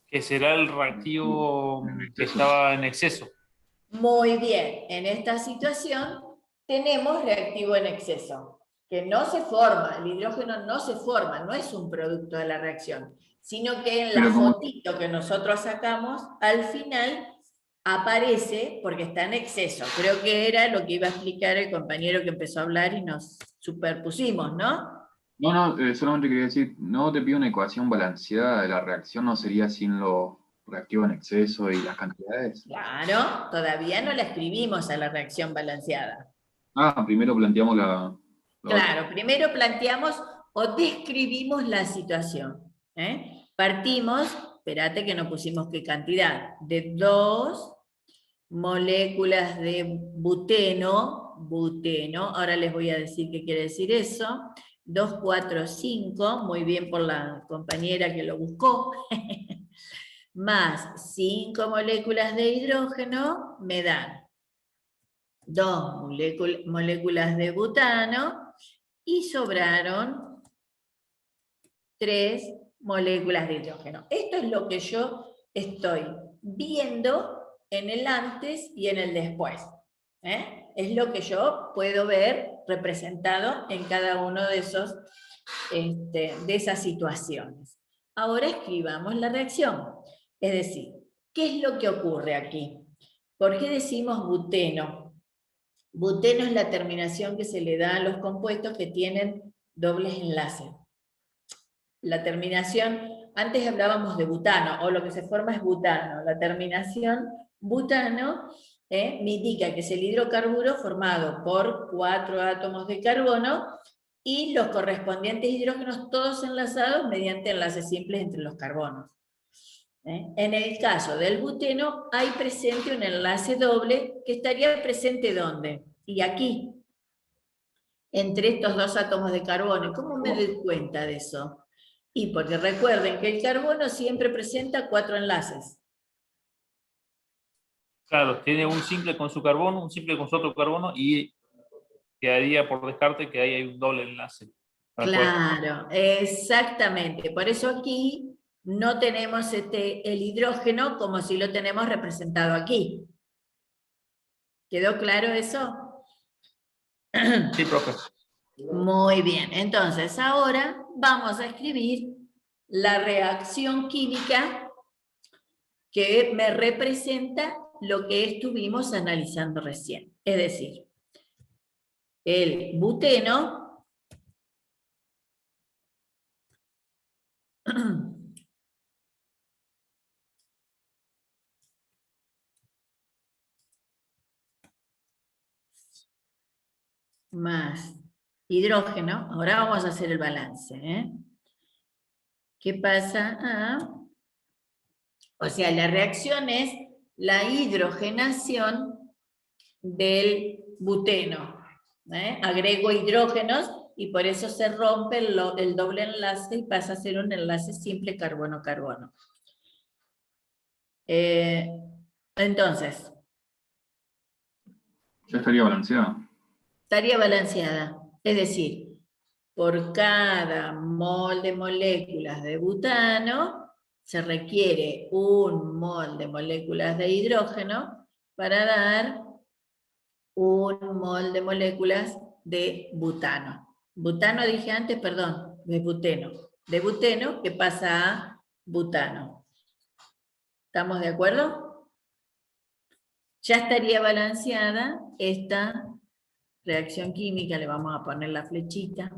Que será el reactivo que estaba en exceso. Muy bien, en esta situación tenemos reactivo en exceso, que no se forma, el hidrógeno no se forma, no es un producto de la reacción, sino que en la fotito que nosotros sacamos, al final aparece porque está en exceso. Creo que era lo que iba a explicar el compañero que empezó a hablar y nos superpusimos, ¿no? No, solamente quería decir, no te pido una ecuación balanceada de la reacción, ¿no sería sin lo reactivo en exceso y las cantidades? Claro, todavía no la escribimos a la reacción balanceada. Ah, primero planteamos la Claro, primero planteamos o describimos la situación. Partimos, espérate que no pusimos qué cantidad, de 2 moléculas de buteno, ahora les voy a decir qué quiere decir eso, 2, 4, 5, muy bien por la compañera que lo buscó, más 5 moléculas de hidrógeno me dan 2 moléculas de butano y sobraron 3 moléculas de hidrógeno. Esto es lo que yo estoy viendo en el antes y en el después. Es lo que yo puedo ver representado en cada uno de de esas situaciones. Ahora escribamos la reacción. Es decir, ¿qué es lo que ocurre aquí? ¿Por qué decimos buteno? Buteno es la terminación que se le da a los compuestos que tienen dobles enlaces. La terminación, antes hablábamos de butano, o lo que se forma es butano. La terminación butano me indica que es el hidrocarburo formado por 4 átomos de carbono y los correspondientes hidrógenos todos enlazados mediante enlaces simples entre los carbonos. En el caso del buteno hay presente un enlace doble que estaría presente ¿dónde? Y aquí, entre estos 2 átomos de carbono. ¿Cómo me doy cuenta de eso? Y porque recuerden que el carbono siempre presenta 4 enlaces. Claro, tiene un simple con su carbono, un simple con su otro carbono y quedaría por descarte que ahí hay un doble enlace. Claro, exactamente. Por eso aquí no tenemos el hidrógeno como si lo tenemos representado aquí. ¿Quedó claro eso? Sí, profe. Muy bien, entonces ahora vamos a escribir la reacción química que me representa lo que estuvimos analizando recién. Es decir, el buteno más hidrógeno, ahora vamos a hacer el balance. ¿Qué pasa? O sea, la reacción es la hidrogenación del buteno. Agrego hidrógenos y por eso se rompe el doble enlace y pasa a ser un enlace simple carbono-carbono. Entonces. Ya estaría balanceada. Estaría balanceada. Es decir, por cada mol de moléculas de butano, se requiere un mol de moléculas de hidrógeno para dar un mol de moléculas de butano. Butano dije antes, perdón, de buteno. De buteno que pasa a butano. ¿Estamos de acuerdo? Ya estaría balanceada esta reacción química, le vamos a poner la flechita.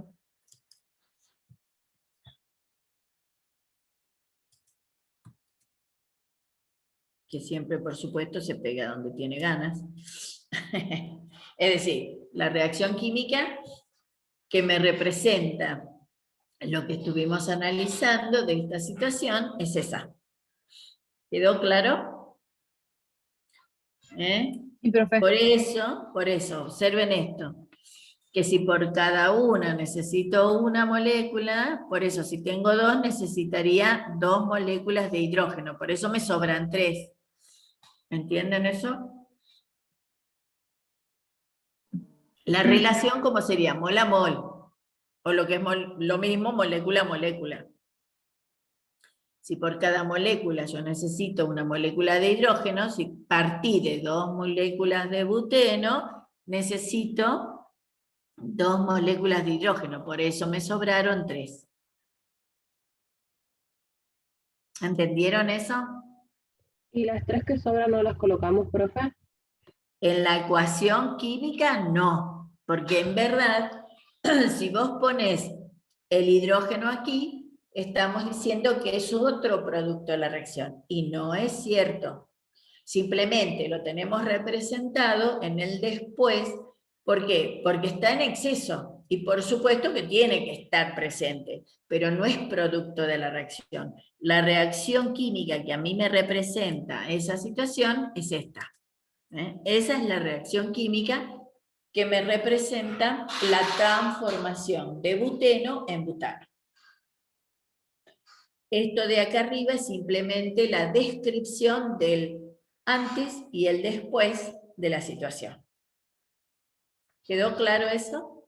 Que siempre, por supuesto, se pega donde tiene ganas. Es decir, la reacción química que me representa lo que estuvimos analizando de esta situación es esa. ¿Quedó claro? Sí, profe. Por eso, observen esto. Que si por cada una necesito una molécula, por eso si tengo 2 necesitaría 2 moléculas de hidrógeno, por eso me sobran 3. ¿Entienden eso? La relación, ¿cómo sería? Mol a mol, o lo que es lo mismo, molécula a molécula. Si por cada molécula yo necesito una molécula de hidrógeno, si partí de 2 moléculas de buteno, necesito 2 moléculas de hidrógeno, por eso me sobraron 3. ¿Entendieron eso? ¿Y las 3 que sobran no las colocamos, profe? En la ecuación química no, porque en verdad, si vos pones El hidrógeno aquí estamos diciendo que es otro producto de la reacción, y no es cierto. Simplemente lo tenemos representado en el después. ¿Por qué? Porque está en exceso, y por supuesto que tiene que estar presente, pero no es producto de la reacción. La reacción química que a mí me representa esa situación es esta. Esa es la reacción química que me representa la transformación de buteno en butano. Esto de acá arriba es simplemente la descripción del antes y el después de la situación. ¿Quedó claro eso?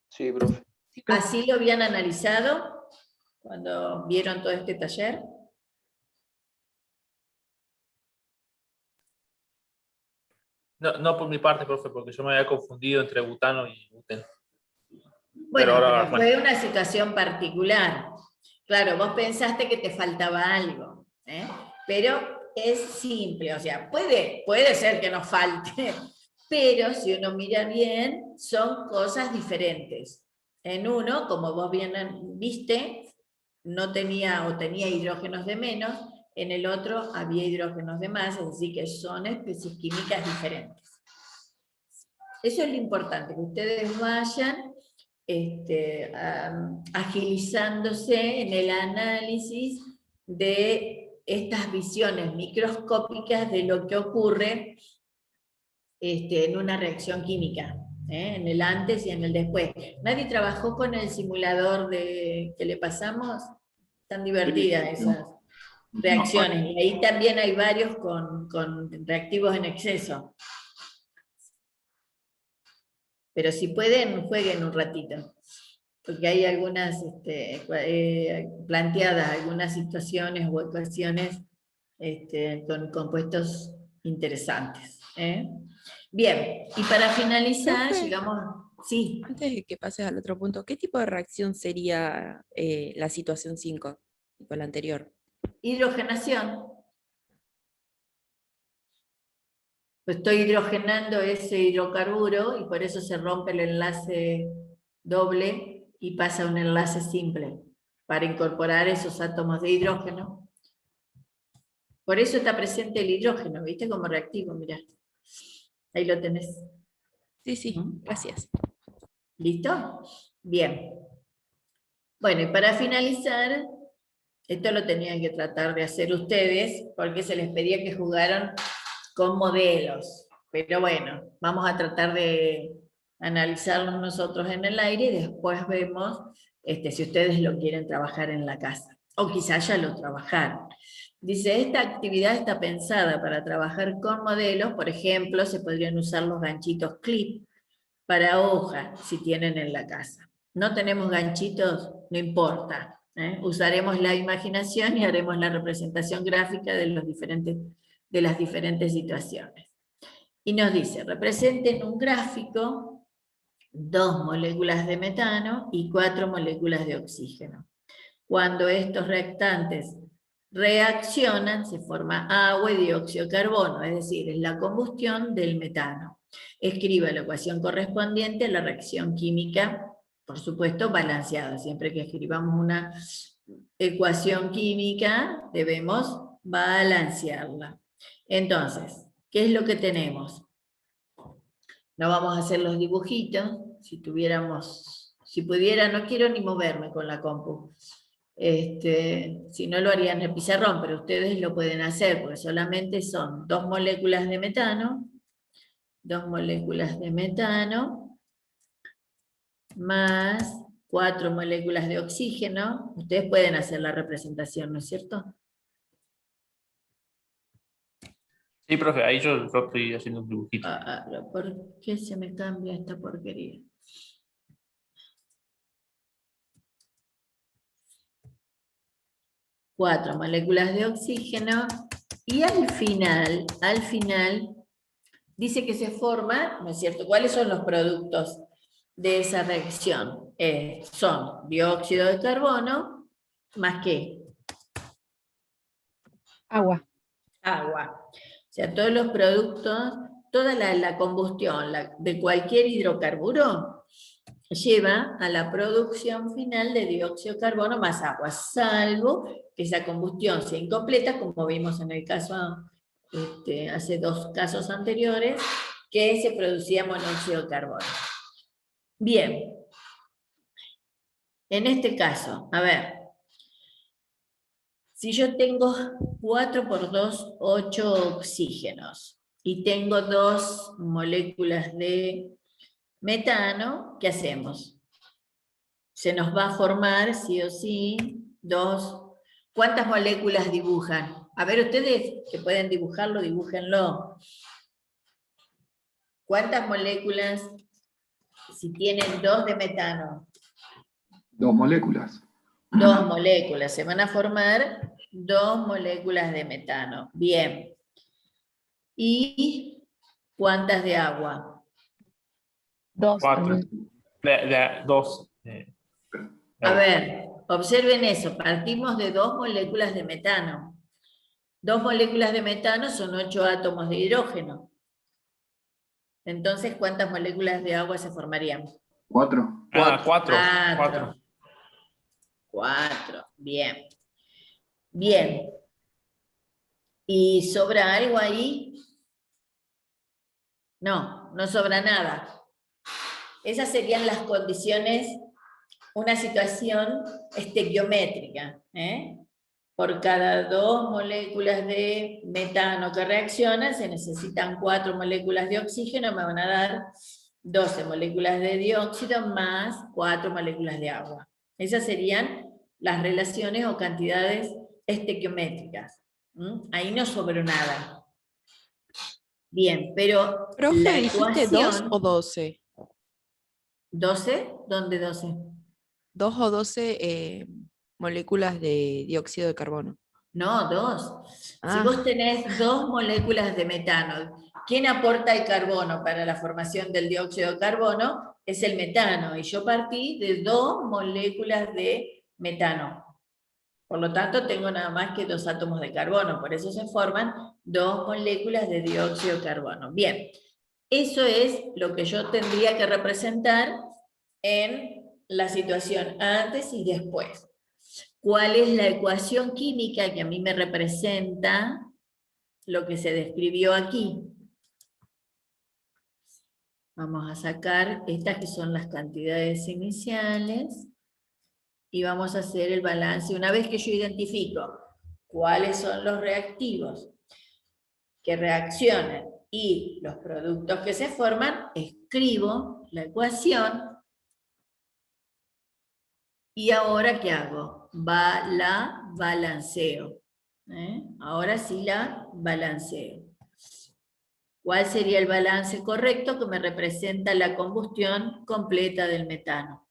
Sí, profe. ¿Así lo habían analizado cuando vieron todo este taller? No por mi parte, profe, porque yo me había confundido entre butano y buteno. Bueno, ahora, pero fue una situación particular. Claro, vos pensaste que te faltaba algo, pero es simple, o sea, puede ser que nos falte, pero si uno mira bien, son cosas diferentes. En uno, como vos bien viste, no tenía o tenía hidrógenos de menos, en el otro había hidrógenos de más, es decir, que son especies químicas diferentes. Eso es lo importante, que ustedes vayan agilizándose en el análisis de estas visiones microscópicas de lo que ocurre en una reacción química, en el antes y en el después. ¿Nadie trabajó con el simulador que le pasamos? Tan divertidas esas reacciones. Y ahí también hay varios con reactivos en exceso. Pero si pueden, jueguen un ratito, porque hay algunas planteadas, algunas situaciones o ecuaciones con compuestos interesantes. Bien, y para finalizar, Profe, llegamos... Sí. Antes de que pases al otro punto, ¿qué tipo de reacción sería la situación 5, tipo la anterior? Hidrogenación. Pues estoy hidrogenando ese hidrocarburo y por eso se rompe el enlace doble y pasa a un enlace simple para incorporar esos átomos de hidrógeno. Por eso está presente el hidrógeno, ¿viste? Como reactivo, mirá. Ahí lo tenés. Sí, gracias. ¿Listo? Bien. Bueno, y para finalizar, esto lo tenían que tratar de hacer ustedes, porque se les pedía que jugaran con modelos. Pero bueno, vamos a tratar de analizarlos nosotros en el aire y después vemos si ustedes lo quieren trabajar en la casa. O quizás ya lo trabajaron. Dice, esta actividad está pensada para trabajar con modelos. Por ejemplo, se podrían usar los ganchitos clip para hojas, si tienen en la casa. No tenemos ganchitos, no importa. Usaremos la imaginación y haremos la representación gráfica de las diferentes situaciones. Y nos dice, representen un gráfico 2 moléculas de metano y 4 moléculas de oxígeno. Cuando estos reactantes reaccionan, se forma agua y dióxido de carbono, es decir, es la combustión del metano. Escriba la ecuación correspondiente a la reacción química, por supuesto, balanceada. Siempre que escribamos una ecuación química, debemos balancearla. Entonces, ¿qué es lo que tenemos? No vamos a hacer los dibujitos, si pudiera, no quiero ni moverme con la compu. Si no lo harían en el pizarrón, pero ustedes lo pueden hacer, porque solamente son 2 moléculas de metano, 2 moléculas de metano, más 4 moléculas de oxígeno. Ustedes pueden hacer la representación, ¿no es cierto? Sí, profe, ahí yo estoy haciendo un dibujito. ¿Por qué se me cambia esta porquería? Cuatro moléculas de oxígeno y al final dice que se forma, ¿no es cierto? ¿Cuáles son los productos de esa reacción? Son dióxido de carbono, ¿más qué? Agua. Agua. O sea, todos los productos, toda la combustión de cualquier hidrocarburo lleva a la producción final de dióxido de carbono más agua, salvo que esa combustión sea incompleta, como vimos en el caso, hace 2 casos anteriores, que se producía monóxido de carbono. Bien, en este caso, a ver, si yo tengo 4 por 2, 8 oxígenos, y tengo 2 moléculas de metano, ¿qué hacemos? Se nos va a formar, sí o sí, 2. ¿Cuántas moléculas dibujan? A ver, ustedes que pueden dibujarlo, dibújenlo. ¿Cuántas moléculas, si tienen 2 de metano? 2 moléculas. 2 moléculas. Se van a formar 2 moléculas de metano. Bien. ¿Y cuántas de agua? 2. 4. 2. A ver, observen eso. Partimos de 2 moléculas de metano. 2 moléculas de metano son 8 átomos de hidrógeno. Entonces, ¿cuántas moléculas de agua se formarían? 4. 4. 4. Bien. Bien. ¿Y sobra algo ahí? No, no sobra nada. Esas serían las condiciones, una situación estequiométrica. Por cada 2 moléculas de metano que reaccionan, se necesitan 4 moléculas de oxígeno, me van a dar 12 moléculas de dióxido más 4 moléculas de agua. Esas serían las relaciones o cantidades estequiométricas. Ahí no sobró nada. Bien, pero Profe, la ¿dijiste ecuación... 2 o 12? ¿12? ¿Dónde 12? 2 o 12 moléculas de dióxido de carbono. No, 2. Ah. Si vos tenés 2 moléculas de metano, ¿quién aporta el carbono para la formación del dióxido de carbono? Es el metano, y yo partí de 2 moléculas de metano. Por lo tanto, tengo nada más que 2 átomos de carbono, por eso se forman 2 moléculas de dióxido de carbono. Bien, eso es lo que yo tendría que representar en la situación antes y después. ¿Cuál es la ecuación química que a mí me representa lo que se describió aquí? Vamos a sacar estas que son las cantidades iniciales y vamos a hacer el balance. Una vez que yo identifico cuáles son los reactivos que reaccionan y los productos que se forman, escribo la ecuación. Y ahora, ¿qué hago? La balanceo. Ahora sí la balanceo. ¿Cuál sería el balance correcto que me representa la combustión completa del metano?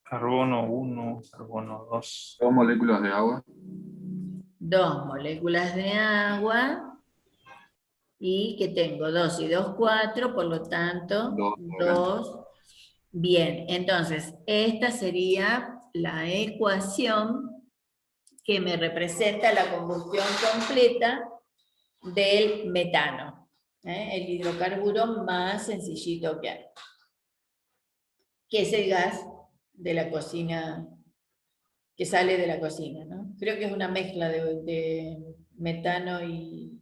Carbono 1, carbono 2. 2 moléculas de agua. 2 moléculas de agua. Y que tengo 2 y 2, 4, por lo tanto, 2. Bien, entonces, esta sería la ecuación que me representa la combustión completa del metano. El hidrocarburo más sencillito que hay. Que es el gas de la cocina, que sale de la cocina, ¿no? Creo que es una mezcla de metano y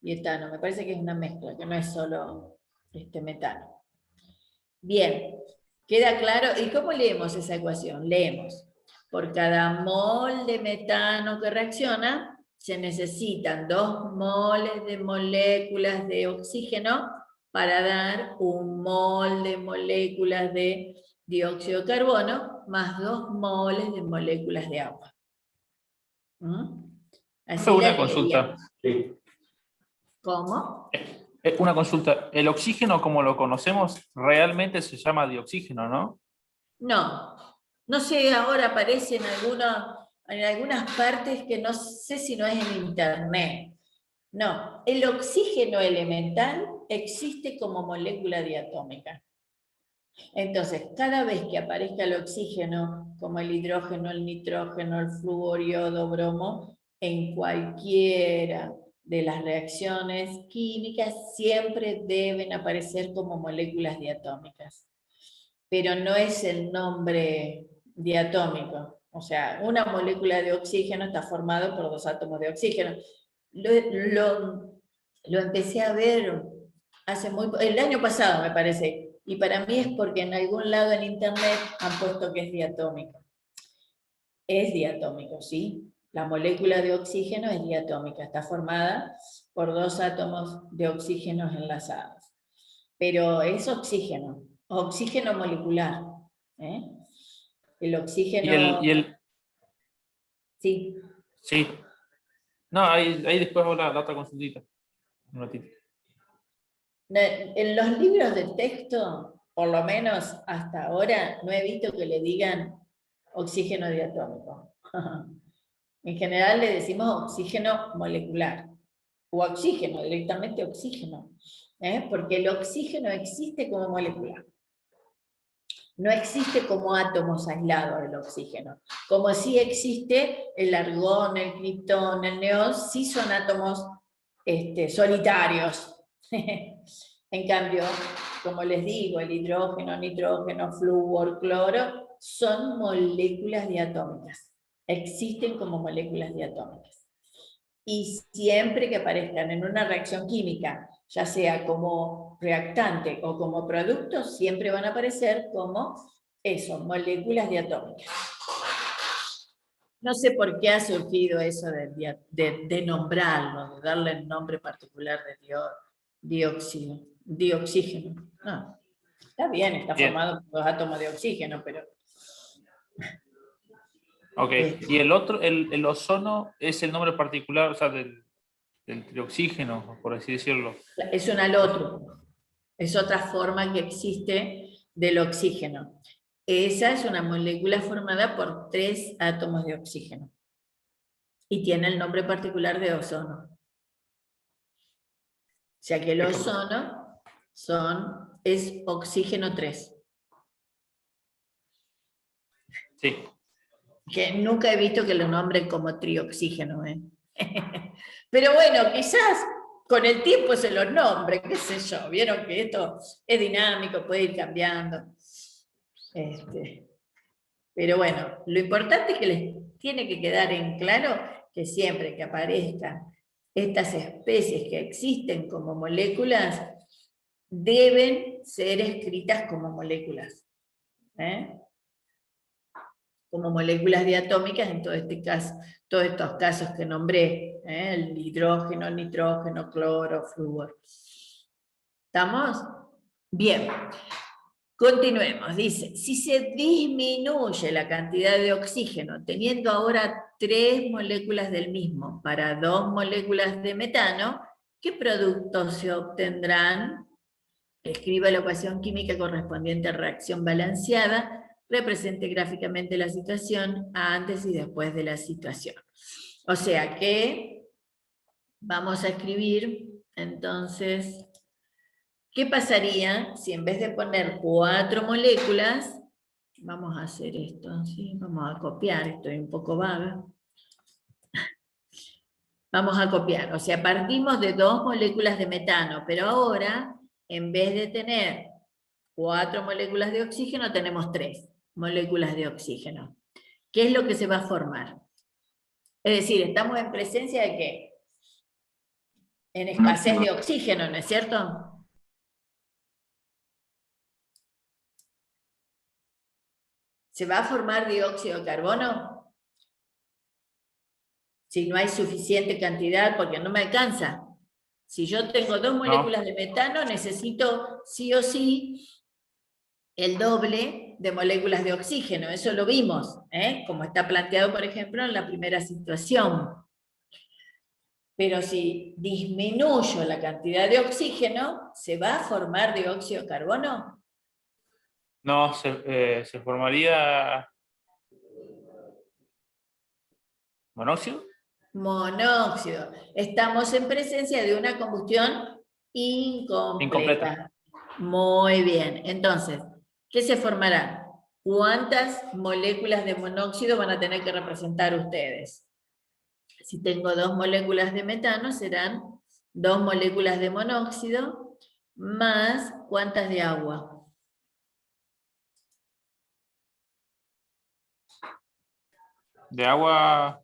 etano, me parece que es una mezcla, que no es solo metano. Bien, ¿queda claro? ¿Y cómo leemos esa ecuación? Leemos, por cada mol de metano que reacciona, se necesitan 2 moles de moléculas de oxígeno para dar 1 mol de moléculas de dióxido de carbono, más 2 moles de moléculas de agua. Así Una la consulta. ¿Cómo? Una consulta. ¿El oxígeno, como lo conocemos, realmente se llama dioxígeno, no? No. No sé, ahora aparece en algunas partes que no sé si no es en internet. No, el oxígeno elemental existe como molécula diatómica. Entonces, cada vez que aparezca el oxígeno, como el hidrógeno, el nitrógeno, el flúor, yodo, bromo, en cualquiera de las reacciones químicas siempre deben aparecer como moléculas diatómicas, pero no es el nombre diatómico. O sea, una molécula de oxígeno está formada por 2 átomos de oxígeno. Lo empecé a ver el año pasado, me parece, y para mí es porque en algún lado en internet han puesto que es diatómico. Es diatómico, ¿sí? La molécula de oxígeno es diatómica, está formada por 2 átomos de oxígeno enlazados. Pero es oxígeno molecular. ¿Eh? El oxígeno... Sí. Sí. No, ahí después hago la otra consultita. Un ratito. En los libros de texto, por lo menos hasta ahora, no he visto que le digan oxígeno diatómico. En general le decimos oxígeno molecular, o oxígeno, directamente oxígeno, porque el oxígeno existe como molécula. No existe como átomos aislados el oxígeno. Como sí existe el argón, el criptón, el neón, sí son átomos solitarios. En cambio, como les digo, el hidrógeno, nitrógeno, flúor, cloro, son moléculas diatómicas. Existen como moléculas diatómicas. Y siempre que aparezcan en una reacción química, ya sea como reactante o como producto, siempre van a aparecer como eso, moléculas diatómicas. No sé por qué ha surgido eso de nombrarlo, de darle el nombre particular de oxígeno. No, está bien, está formado por 2 átomos de oxígeno, pero... Ok, y el otro, el ozono, es el nombre particular, o sea, del trioxígeno, por así decirlo. Es un alótropo, es otra forma que existe del oxígeno. Esa es una molécula formada por 3 átomos de oxígeno y tiene el nombre particular de ozono. O sea que el ozono es oxígeno 3. Sí. Que nunca he visto que lo nombren como trioxígeno. Pero bueno, quizás con el tiempo se los nombre, qué sé yo. Vieron que esto es dinámico, puede ir cambiando. Pero bueno, lo importante es que les tiene que quedar en claro que siempre que aparezcan estas especies que existen como moléculas, deben ser escritas como moléculas. Como moléculas diatómicas en todo este caso, todos estos casos que nombré, el hidrógeno, nitrógeno, cloro, flúor. ¿Estamos? Bien. Continuemos. Dice, si se disminuye la cantidad de oxígeno, teniendo ahora 3 moléculas del mismo para 2 moléculas de metano, ¿qué productos se obtendrán? Escriba la ecuación química correspondiente a reacción balanceada. Represente gráficamente la situación antes y después de la situación. O sea que vamos a escribir, entonces, ¿qué pasaría si en vez de poner 4 moléculas, vamos a hacer esto, ¿sí? Vamos a copiar, estoy un poco vaga. Vamos a copiar, o sea, partimos de 2 moléculas de metano, pero ahora, en vez de tener 4 moléculas de oxígeno, tenemos 3 moléculas de oxígeno. ¿Qué es lo que se va a formar? Es decir, estamos en presencia de ¿qué? En escasez de oxígeno, ¿no es cierto? ¿Se va a formar dióxido de carbono? Si no hay suficiente cantidad, porque no me alcanza. Si yo tengo 2 moléculas de metano, necesito sí o sí el doble de moléculas de oxígeno, eso lo vimos, como está planteado, por ejemplo, en la primera situación. Pero si disminuyo la cantidad de oxígeno, ¿se va a formar dióxido de carbono? No, se formaría monóxido. Monóxido. Estamos en presencia de una combustión incompleta. Muy bien, entonces, ¿qué se formará? ¿Cuántas moléculas de monóxido van a tener que representar ustedes? Si tengo 2 moléculas de metano, serán 2 moléculas de monóxido más ¿cuántas de agua? De agua,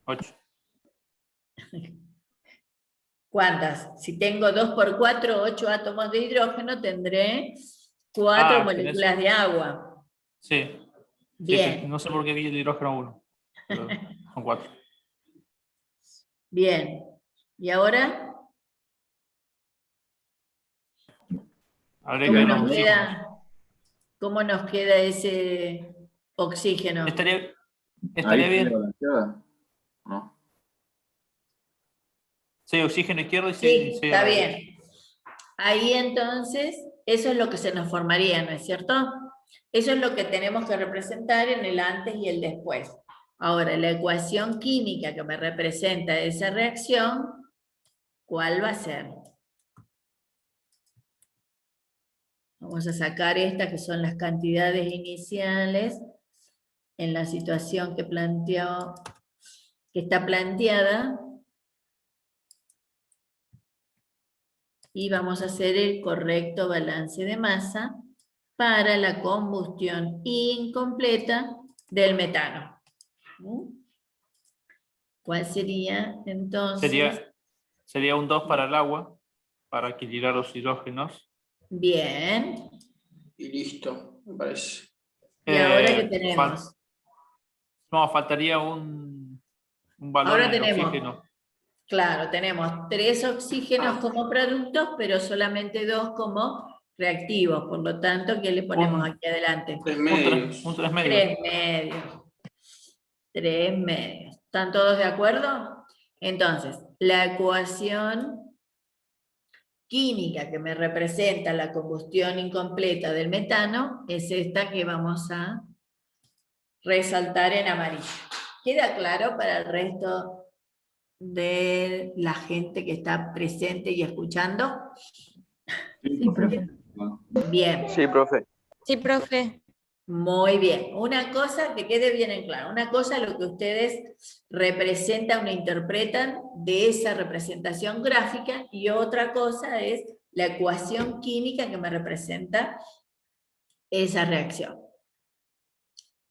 8. ¿Cuántas? Si tengo 2 por 4, 8 átomos de hidrógeno, tendré 4 moléculas de agua. Sí. Bien. Sí, no sé por qué vi el hidrógeno 1. Pero son 4. Bien. ¿Y ahora? Habría que ver los oxígenos. ¿Cómo nos queda ese oxígeno? Estaría Ahí bien. estaría balanceada, ¿no? Sí, oxígeno izquierdo y Sí, sí, está bien. Ahí entonces, eso es lo que se nos formaría, ¿no es cierto? Eso es lo que tenemos que representar en el antes y el después. Ahora, la ecuación química que me representa esa reacción, ¿cuál va a ser? Vamos a sacar estas que son las cantidades iniciales en la situación que está planteada. Y vamos a hacer el correcto balance de masa para la combustión incompleta del metano. ¿Cuál sería entonces? Sería un 2 para el agua, para equilibrar los hidrógenos. Bien. Y listo, me parece. ¿Y ahora qué tenemos? No, faltaría un valor Ahora en tenemos, oxígeno. claro, tenemos 3 oxígenos como productos, pero solamente 2 como reactivos. Por lo tanto, ¿qué le ponemos aquí adelante? 3 medios. Un 3 medios. 3 medios. 3 medios. ¿Están todos de acuerdo? Entonces, la ecuación química que me representa la combustión incompleta del metano es esta que vamos a resaltar en amarillo. ¿Queda claro para el resto de la gente que está presente y escuchando? Sí, profe. Bien. Sí, profe. Sí, profe. Muy bien. Una cosa que quede bien en claro. Una cosa lo que ustedes representan o interpretan de esa representación gráfica y otra cosa es la ecuación química que me representa esa reacción.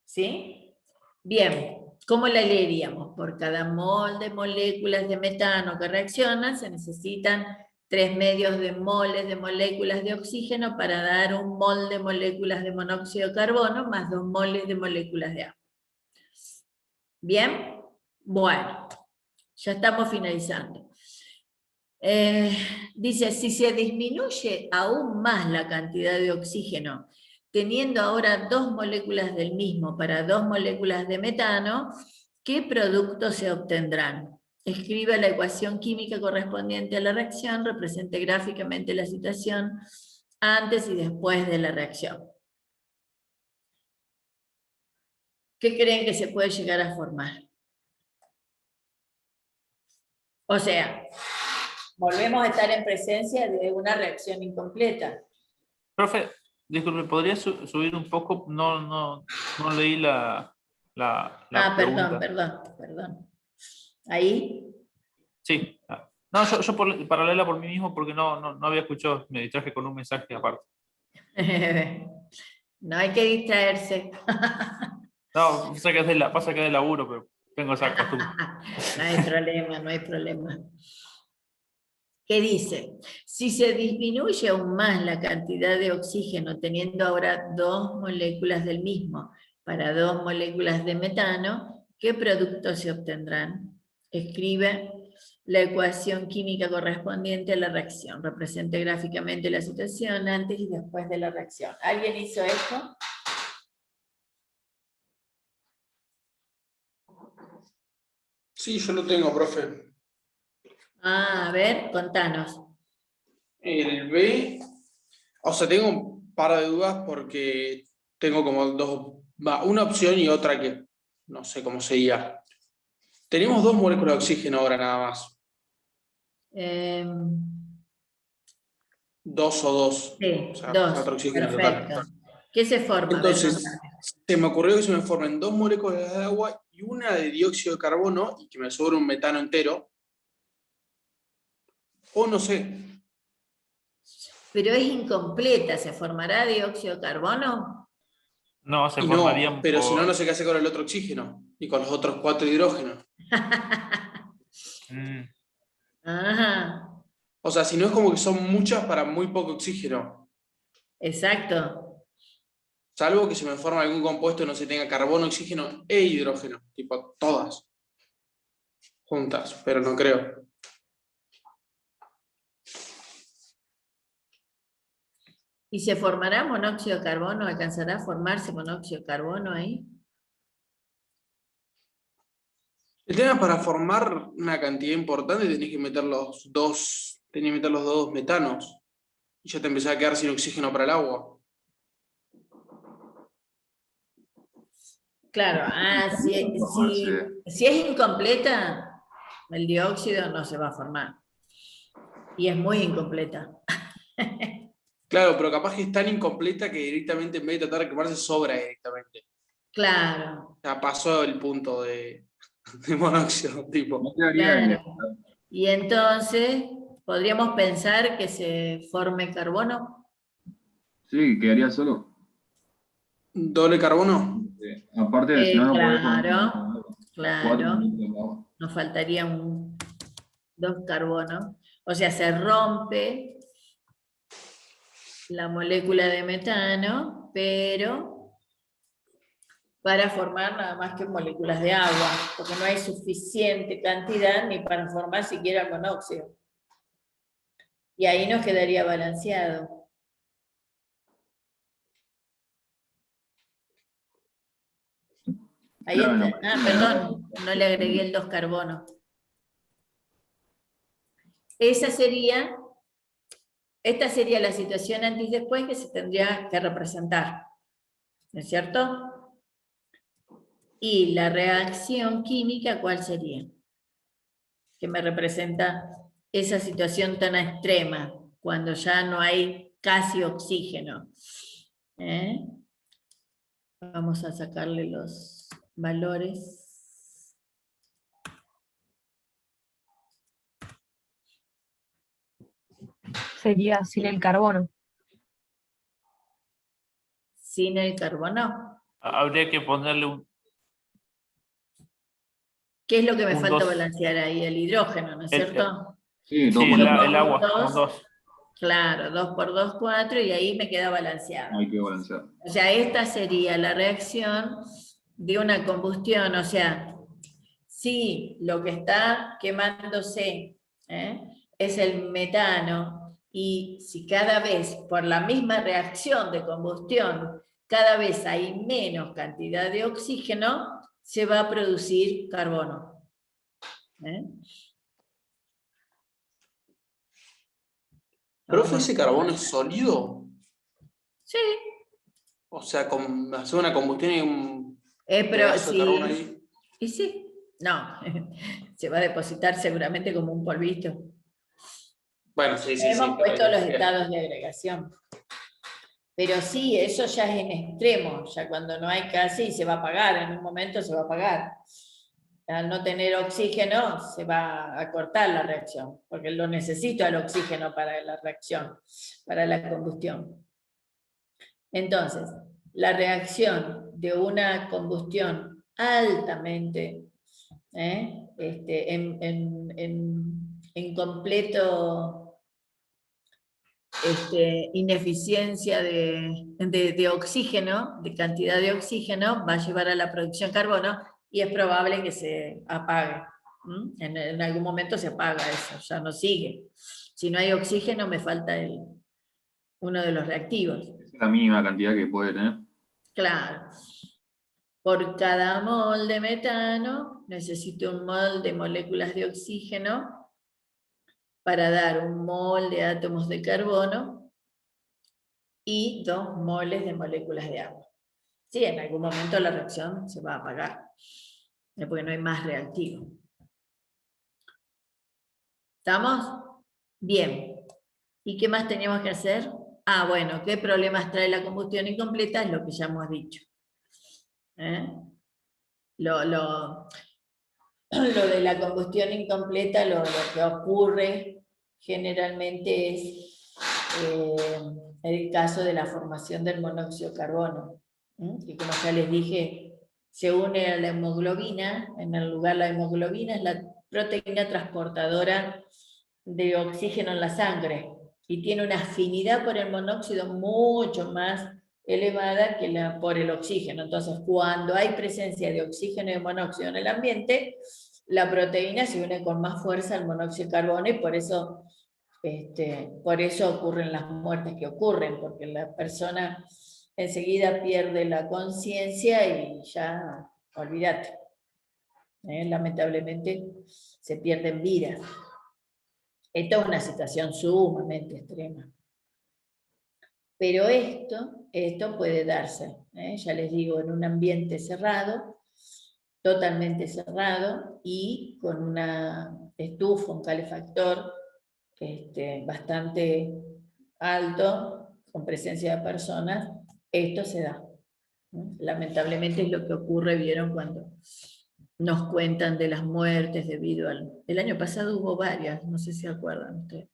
¿Sí? Bien. ¿Cómo la leeríamos? Por cada mol de moléculas de metano que reaccionan se necesitan 3 medios de moles de moléculas de oxígeno para dar 1 mol de moléculas de monóxido de carbono más 2 moles de moléculas de agua. ¿Bien? Bueno, ya estamos finalizando. Dice, si se disminuye aún más la cantidad de oxígeno, teniendo ahora 2 moléculas del mismo para 2 moléculas de metano, ¿qué productos se obtendrán? Escriba la ecuación química correspondiente a la reacción, represente gráficamente la situación antes y después de la reacción. ¿Qué creen que se puede llegar a formar? O sea, volvemos a estar en presencia de una reacción incompleta. Profe, disculpe, ¿podría subir un poco? No leí la pregunta. Perdón. ¿Ahí? Sí. No, yo para leerla por mí mismo porque no había escuchado, me distraje con un mensaje aparte. No hay que distraerse. No, pasa que es de laburo, pero tengo esa costumbre. No hay problema. ¿Qué dice? Si se disminuye aún más la cantidad de oxígeno, teniendo ahora 2 moléculas del mismo para 2 moléculas de metano, ¿qué productos se obtendrán? Escribe la ecuación química correspondiente a la reacción. Represente gráficamente la situación antes y después de la reacción. ¿Alguien hizo esto? Sí, yo lo tengo, profe. A ver, contanos. El B, o sea, tengo un par de dudas porque tengo como una opción y otra que no sé cómo sería. Tenemos 2 moléculas de oxígeno ahora nada más. 2 o 2. Sí, O sea, 2. 4 oxígenos Perfecto. total. ¿Qué se forma? Entonces, se me ocurrió que se me formen 2 moléculas de agua y y una de dióxido de carbono y que me sobre un metano entero. O no sé. Pero es incompleta, ¿se formará dióxido de carbono? No, se Y no, formarían pero si no, por- no sé qué hace con el otro oxígeno y con los otros 4 hidrógenos. Mm, Ajá, O sea, si no es como que son muchas para muy poco oxígeno. exacto. Salvo que se me forma algún compuesto no se tenga carbono, oxígeno e hidrógeno. Tipo, todas juntas, pero no creo. ¿Y se formará monóxido de carbono? ¿Alcanzará a formarse monóxido de carbono ahí? El tema es para formar una cantidad importante tenés que meter los dos metanos. Y ya te empezás a quedar sin oxígeno para el agua. Claro, si es incompleta, el dióxido no se va a formar. Y es muy incompleta. Claro, pero capaz que es tan incompleta que directamente en vez de tratar de quemarse, sobra directamente. Claro, Ya pasó el punto de monóxido, tipo. claro. Y entonces, ¿podríamos pensar que se forme carbono? Sí, quedaría solo. ¿Doble carbono? Aparte de si no, no podés Claro, Cuatro claro. minutos de agua. Nos faltarían 2 carbonos. O sea, se rompe la molécula de metano, pero para formar nada más que moléculas de agua, porque no hay suficiente cantidad ni para formar siquiera monóxido. Y ahí nos quedaría balanceado. Ahí Claro, está. Ah, perdón, no le agregué el 2 carbono. Esta sería la situación antes y después que se tendría que representar, ¿no es cierto? Y la reacción química, ¿cuál sería? Que me representa esa situación tan extrema, cuando ya no hay casi oxígeno. ¿Eh? Vamos a sacarle los valores. Sería sin el carbono. Sin el carbono. Habría que ponerle un, ¿Qué es lo que me un falta dos. balancear ahí? El hidrógeno, ¿no es cierto? Sí, dos el agua, Dos, son 2. claro, 2 por 2, 4, y ahí me queda balanceado. Hay que balancear. O sea, esta sería la reacción de una combustión, o sea, si lo que está quemándose es el metano, y si cada vez, por la misma reacción de combustión, cada vez hay menos cantidad de oxígeno, se va a producir carbono. ¿Profe, ese carbono es sólido? Sí. O sea, hacer una combustión y un Pero pedazo de carbono sí. ahí. Y sí, no, se va a depositar seguramente como un polvito. Bueno, sí, sí, sí. Hemos pero puesto ahí- los estados de agregación. Pero sí, eso ya es en extremo, ya cuando no hay casi se va a apagar, en un momento se va a apagar. Al no tener oxígeno se va a cortar la reacción, porque lo necesito el oxígeno para la reacción, para la combustión. Entonces, la reacción de una combustión altamente en completo ineficiencia de oxígeno, de cantidad de oxígeno, va a llevar a la producción de carbono y es probable que se apague. En algún momento se apaga eso, ya no sigue. Si no hay oxígeno, me falta uno de los reactivos. Es la mínima cantidad que puede tener. Claro. Por cada mol de metano, necesito un mol de moléculas de oxígeno para dar un mol de átomos de carbono y 2 moles de moléculas de agua. Sí, en algún momento la reacción se va a apagar, porque no hay más reactivo. ¿Estamos? Bien. ¿Y qué más teníamos que hacer? Ah, bueno, ¿qué problemas trae la combustión incompleta? Es lo que ya hemos dicho. lo de la combustión incompleta, lo que ocurre generalmente es el caso de la formación del monóxido de carbono, que como ya les dije, se une a la hemoglobina. En el lugar, la hemoglobina es la proteína transportadora de oxígeno en la sangre y tiene una afinidad por el monóxido mucho más elevada que por el oxígeno. Entonces, cuando hay presencia de oxígeno y de monóxido en el ambiente, la proteína se une con más fuerza al monóxido de carbono y por eso ocurren las muertes que ocurren, porque la persona enseguida pierde la conciencia y ya, olvídate. Lamentablemente se pierden vidas. Esta es una situación sumamente extrema. Pero esto puede darse, ya les digo, en un ambiente cerrado, totalmente cerrado, y con una estufa, un calefactor bastante alto, con presencia de personas, esto se da. Lamentablemente es lo que ocurre, vieron, cuando nos cuentan de las muertes debido al... El año pasado hubo varias, no sé si se acuerdan ustedes.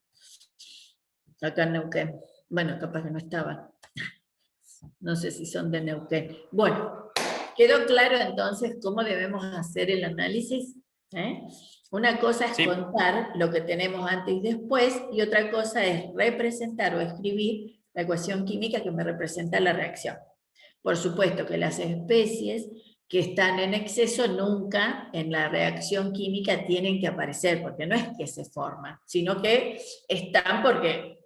Acá en Neuquén. Bueno, capaz que no estaban. No sé si son de Neuquén. Bueno, quedó claro entonces cómo debemos hacer el análisis. Una cosa es contar lo que tenemos antes y después, y otra cosa es representar o escribir la ecuación química que me representa la reacción. Por supuesto que las especies que están en exceso nunca en la reacción química tienen que aparecer, porque no es que se forman, sino que están porque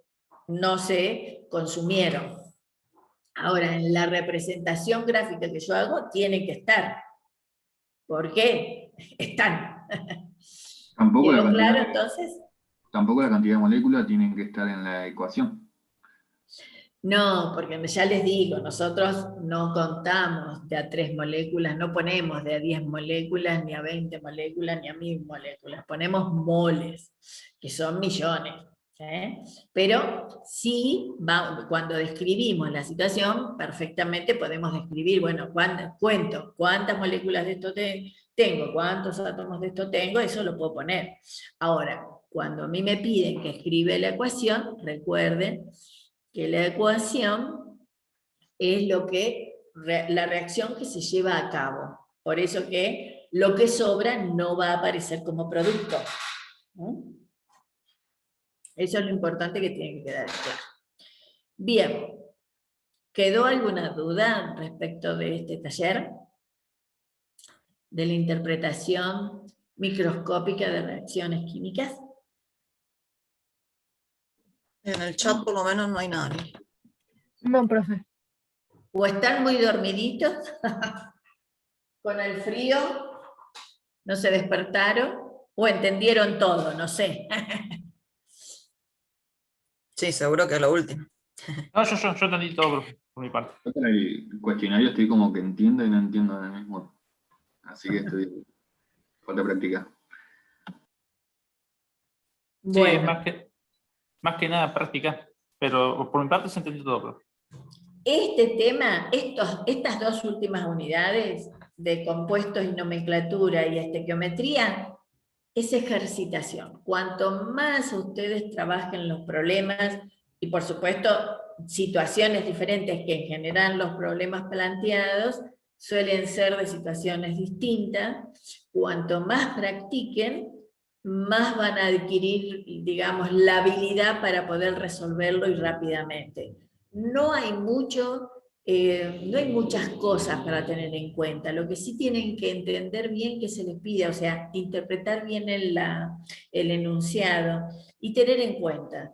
no se consumieron. Ahora, en la representación gráfica que yo hago, tienen que estar. ¿Por qué? Están. Tampoco ¿Quedó claro entonces? Tampoco la cantidad de moléculas tienen que estar en la ecuación. No, porque ya les digo, nosotros no contamos de a 3 moléculas, no ponemos de a 10 moléculas, ni a 20 moléculas, ni a 1000 moléculas, ponemos moles, que son millones. Pero sí, cuando describimos la situación, perfectamente podemos describir, bueno, cuento cuántas moléculas de esto tengo, cuántos átomos de esto tengo, eso lo puedo poner. Ahora, cuando a mí me piden que escriba la ecuación, recuerden que la ecuación es la reacción que se lleva a cabo. Por eso que lo que sobra no va a aparecer como producto. Eso es lo importante que tiene que quedar claro. Bien, ¿quedó alguna duda respecto de este taller? De la interpretación microscópica de reacciones químicas. En el chat por lo menos no hay nada. No, profe. O están muy dormiditos, con el frío, no se despertaron, o entendieron todo, no sé. Sí, seguro que es lo último. No, yo entendí todo por mi parte. Yo con el cuestionario estoy como que entiendo y no entiendo en el mismo. Así que estoy falta práctica. Sí, Bueno. es más que nada práctica, pero por mi parte se entendió todo, profe. Este tema, estas 2 últimas unidades de compuestos y nomenclatura y estequiometría, es ejercitación. Cuanto más ustedes trabajen los problemas, y por supuesto situaciones diferentes que en general los problemas planteados suelen ser de situaciones distintas, cuanto más practiquen, más van a adquirir, digamos, la habilidad para poder resolverlo y rápidamente. No hay muchas cosas para tener en cuenta. Lo que sí tienen que entender bien que se les pide, o sea, interpretar bien el enunciado y tener en cuenta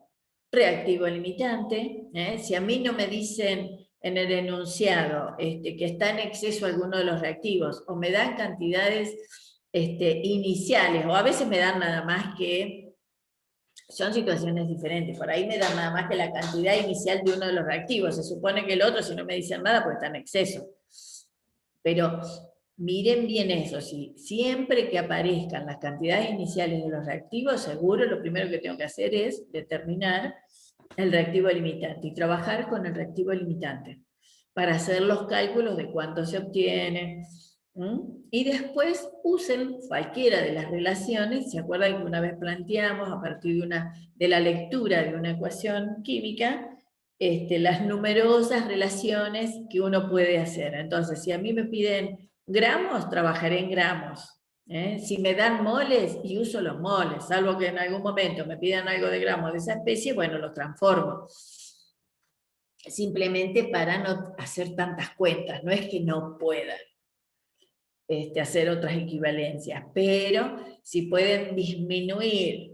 reactivo limitante. Si a mí no me dicen en el enunciado que está en exceso alguno de los reactivos, o me dan cantidades iniciales, o a veces me dan nada más que... Son situaciones diferentes, por ahí me dan nada más que la cantidad inicial de uno de los reactivos, se supone que el otro, si no me dicen nada, pues está en exceso. Pero miren bien eso, siempre que aparezcan las cantidades iniciales de los reactivos, seguro lo primero que tengo que hacer es determinar el reactivo limitante y trabajar con el reactivo limitante para hacer los cálculos de cuánto se obtiene, Y después usen cualquiera de las relaciones. ¿Se acuerdan que una vez planteamos, a partir de la lectura de una ecuación química, las numerosas relaciones que uno puede hacer? Entonces, si a mí me piden gramos, trabajaré en gramos. Si me dan moles, y uso los moles, salvo que en algún momento me pidan algo de gramos de esa especie, bueno, los transformo. Simplemente para no hacer tantas cuentas, no es que no pueda hacer otras equivalencias, pero si pueden disminuir,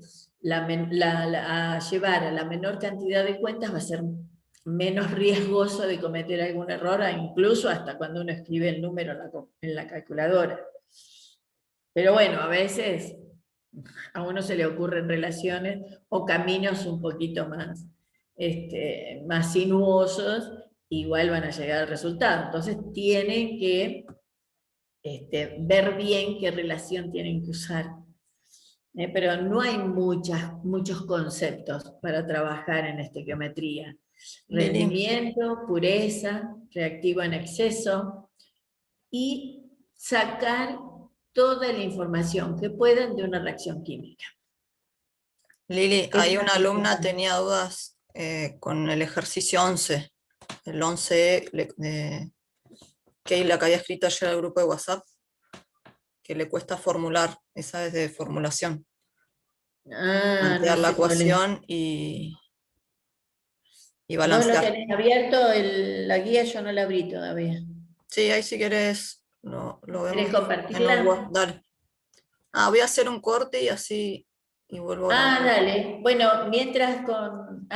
a llevar a la menor cantidad de cuentas, va a ser menos riesgoso de cometer algún error, incluso hasta cuando uno escribe el número en la calculadora. Pero bueno, a veces a uno se le ocurren relaciones o caminos un poquito más, más sinuosos, igual van a llegar al resultado. Entonces tienen que ver bien qué relación tienen que usar. Pero no hay muchos conceptos para trabajar en estequiometría. Rendimiento, pureza, reactivo en exceso, y sacar toda la información que puedan de una reacción química. Lili, ahí una alumna importante. tenía dudas con el ejercicio 11, el 11E, que la que había escrito ayer al grupo de WhatsApp, que le cuesta formular, esa es de formulación. Plantear No la sé cuál es. ecuación y Vos lo balancear. tenés abierto, la guía yo no la abrí todavía. Sí, ahí si querés lo ¿Querés vemos compartirla? en un Word. Dale. Voy a hacer un corte y así y vuelvo a grabar. Dale. Bueno, mientras con...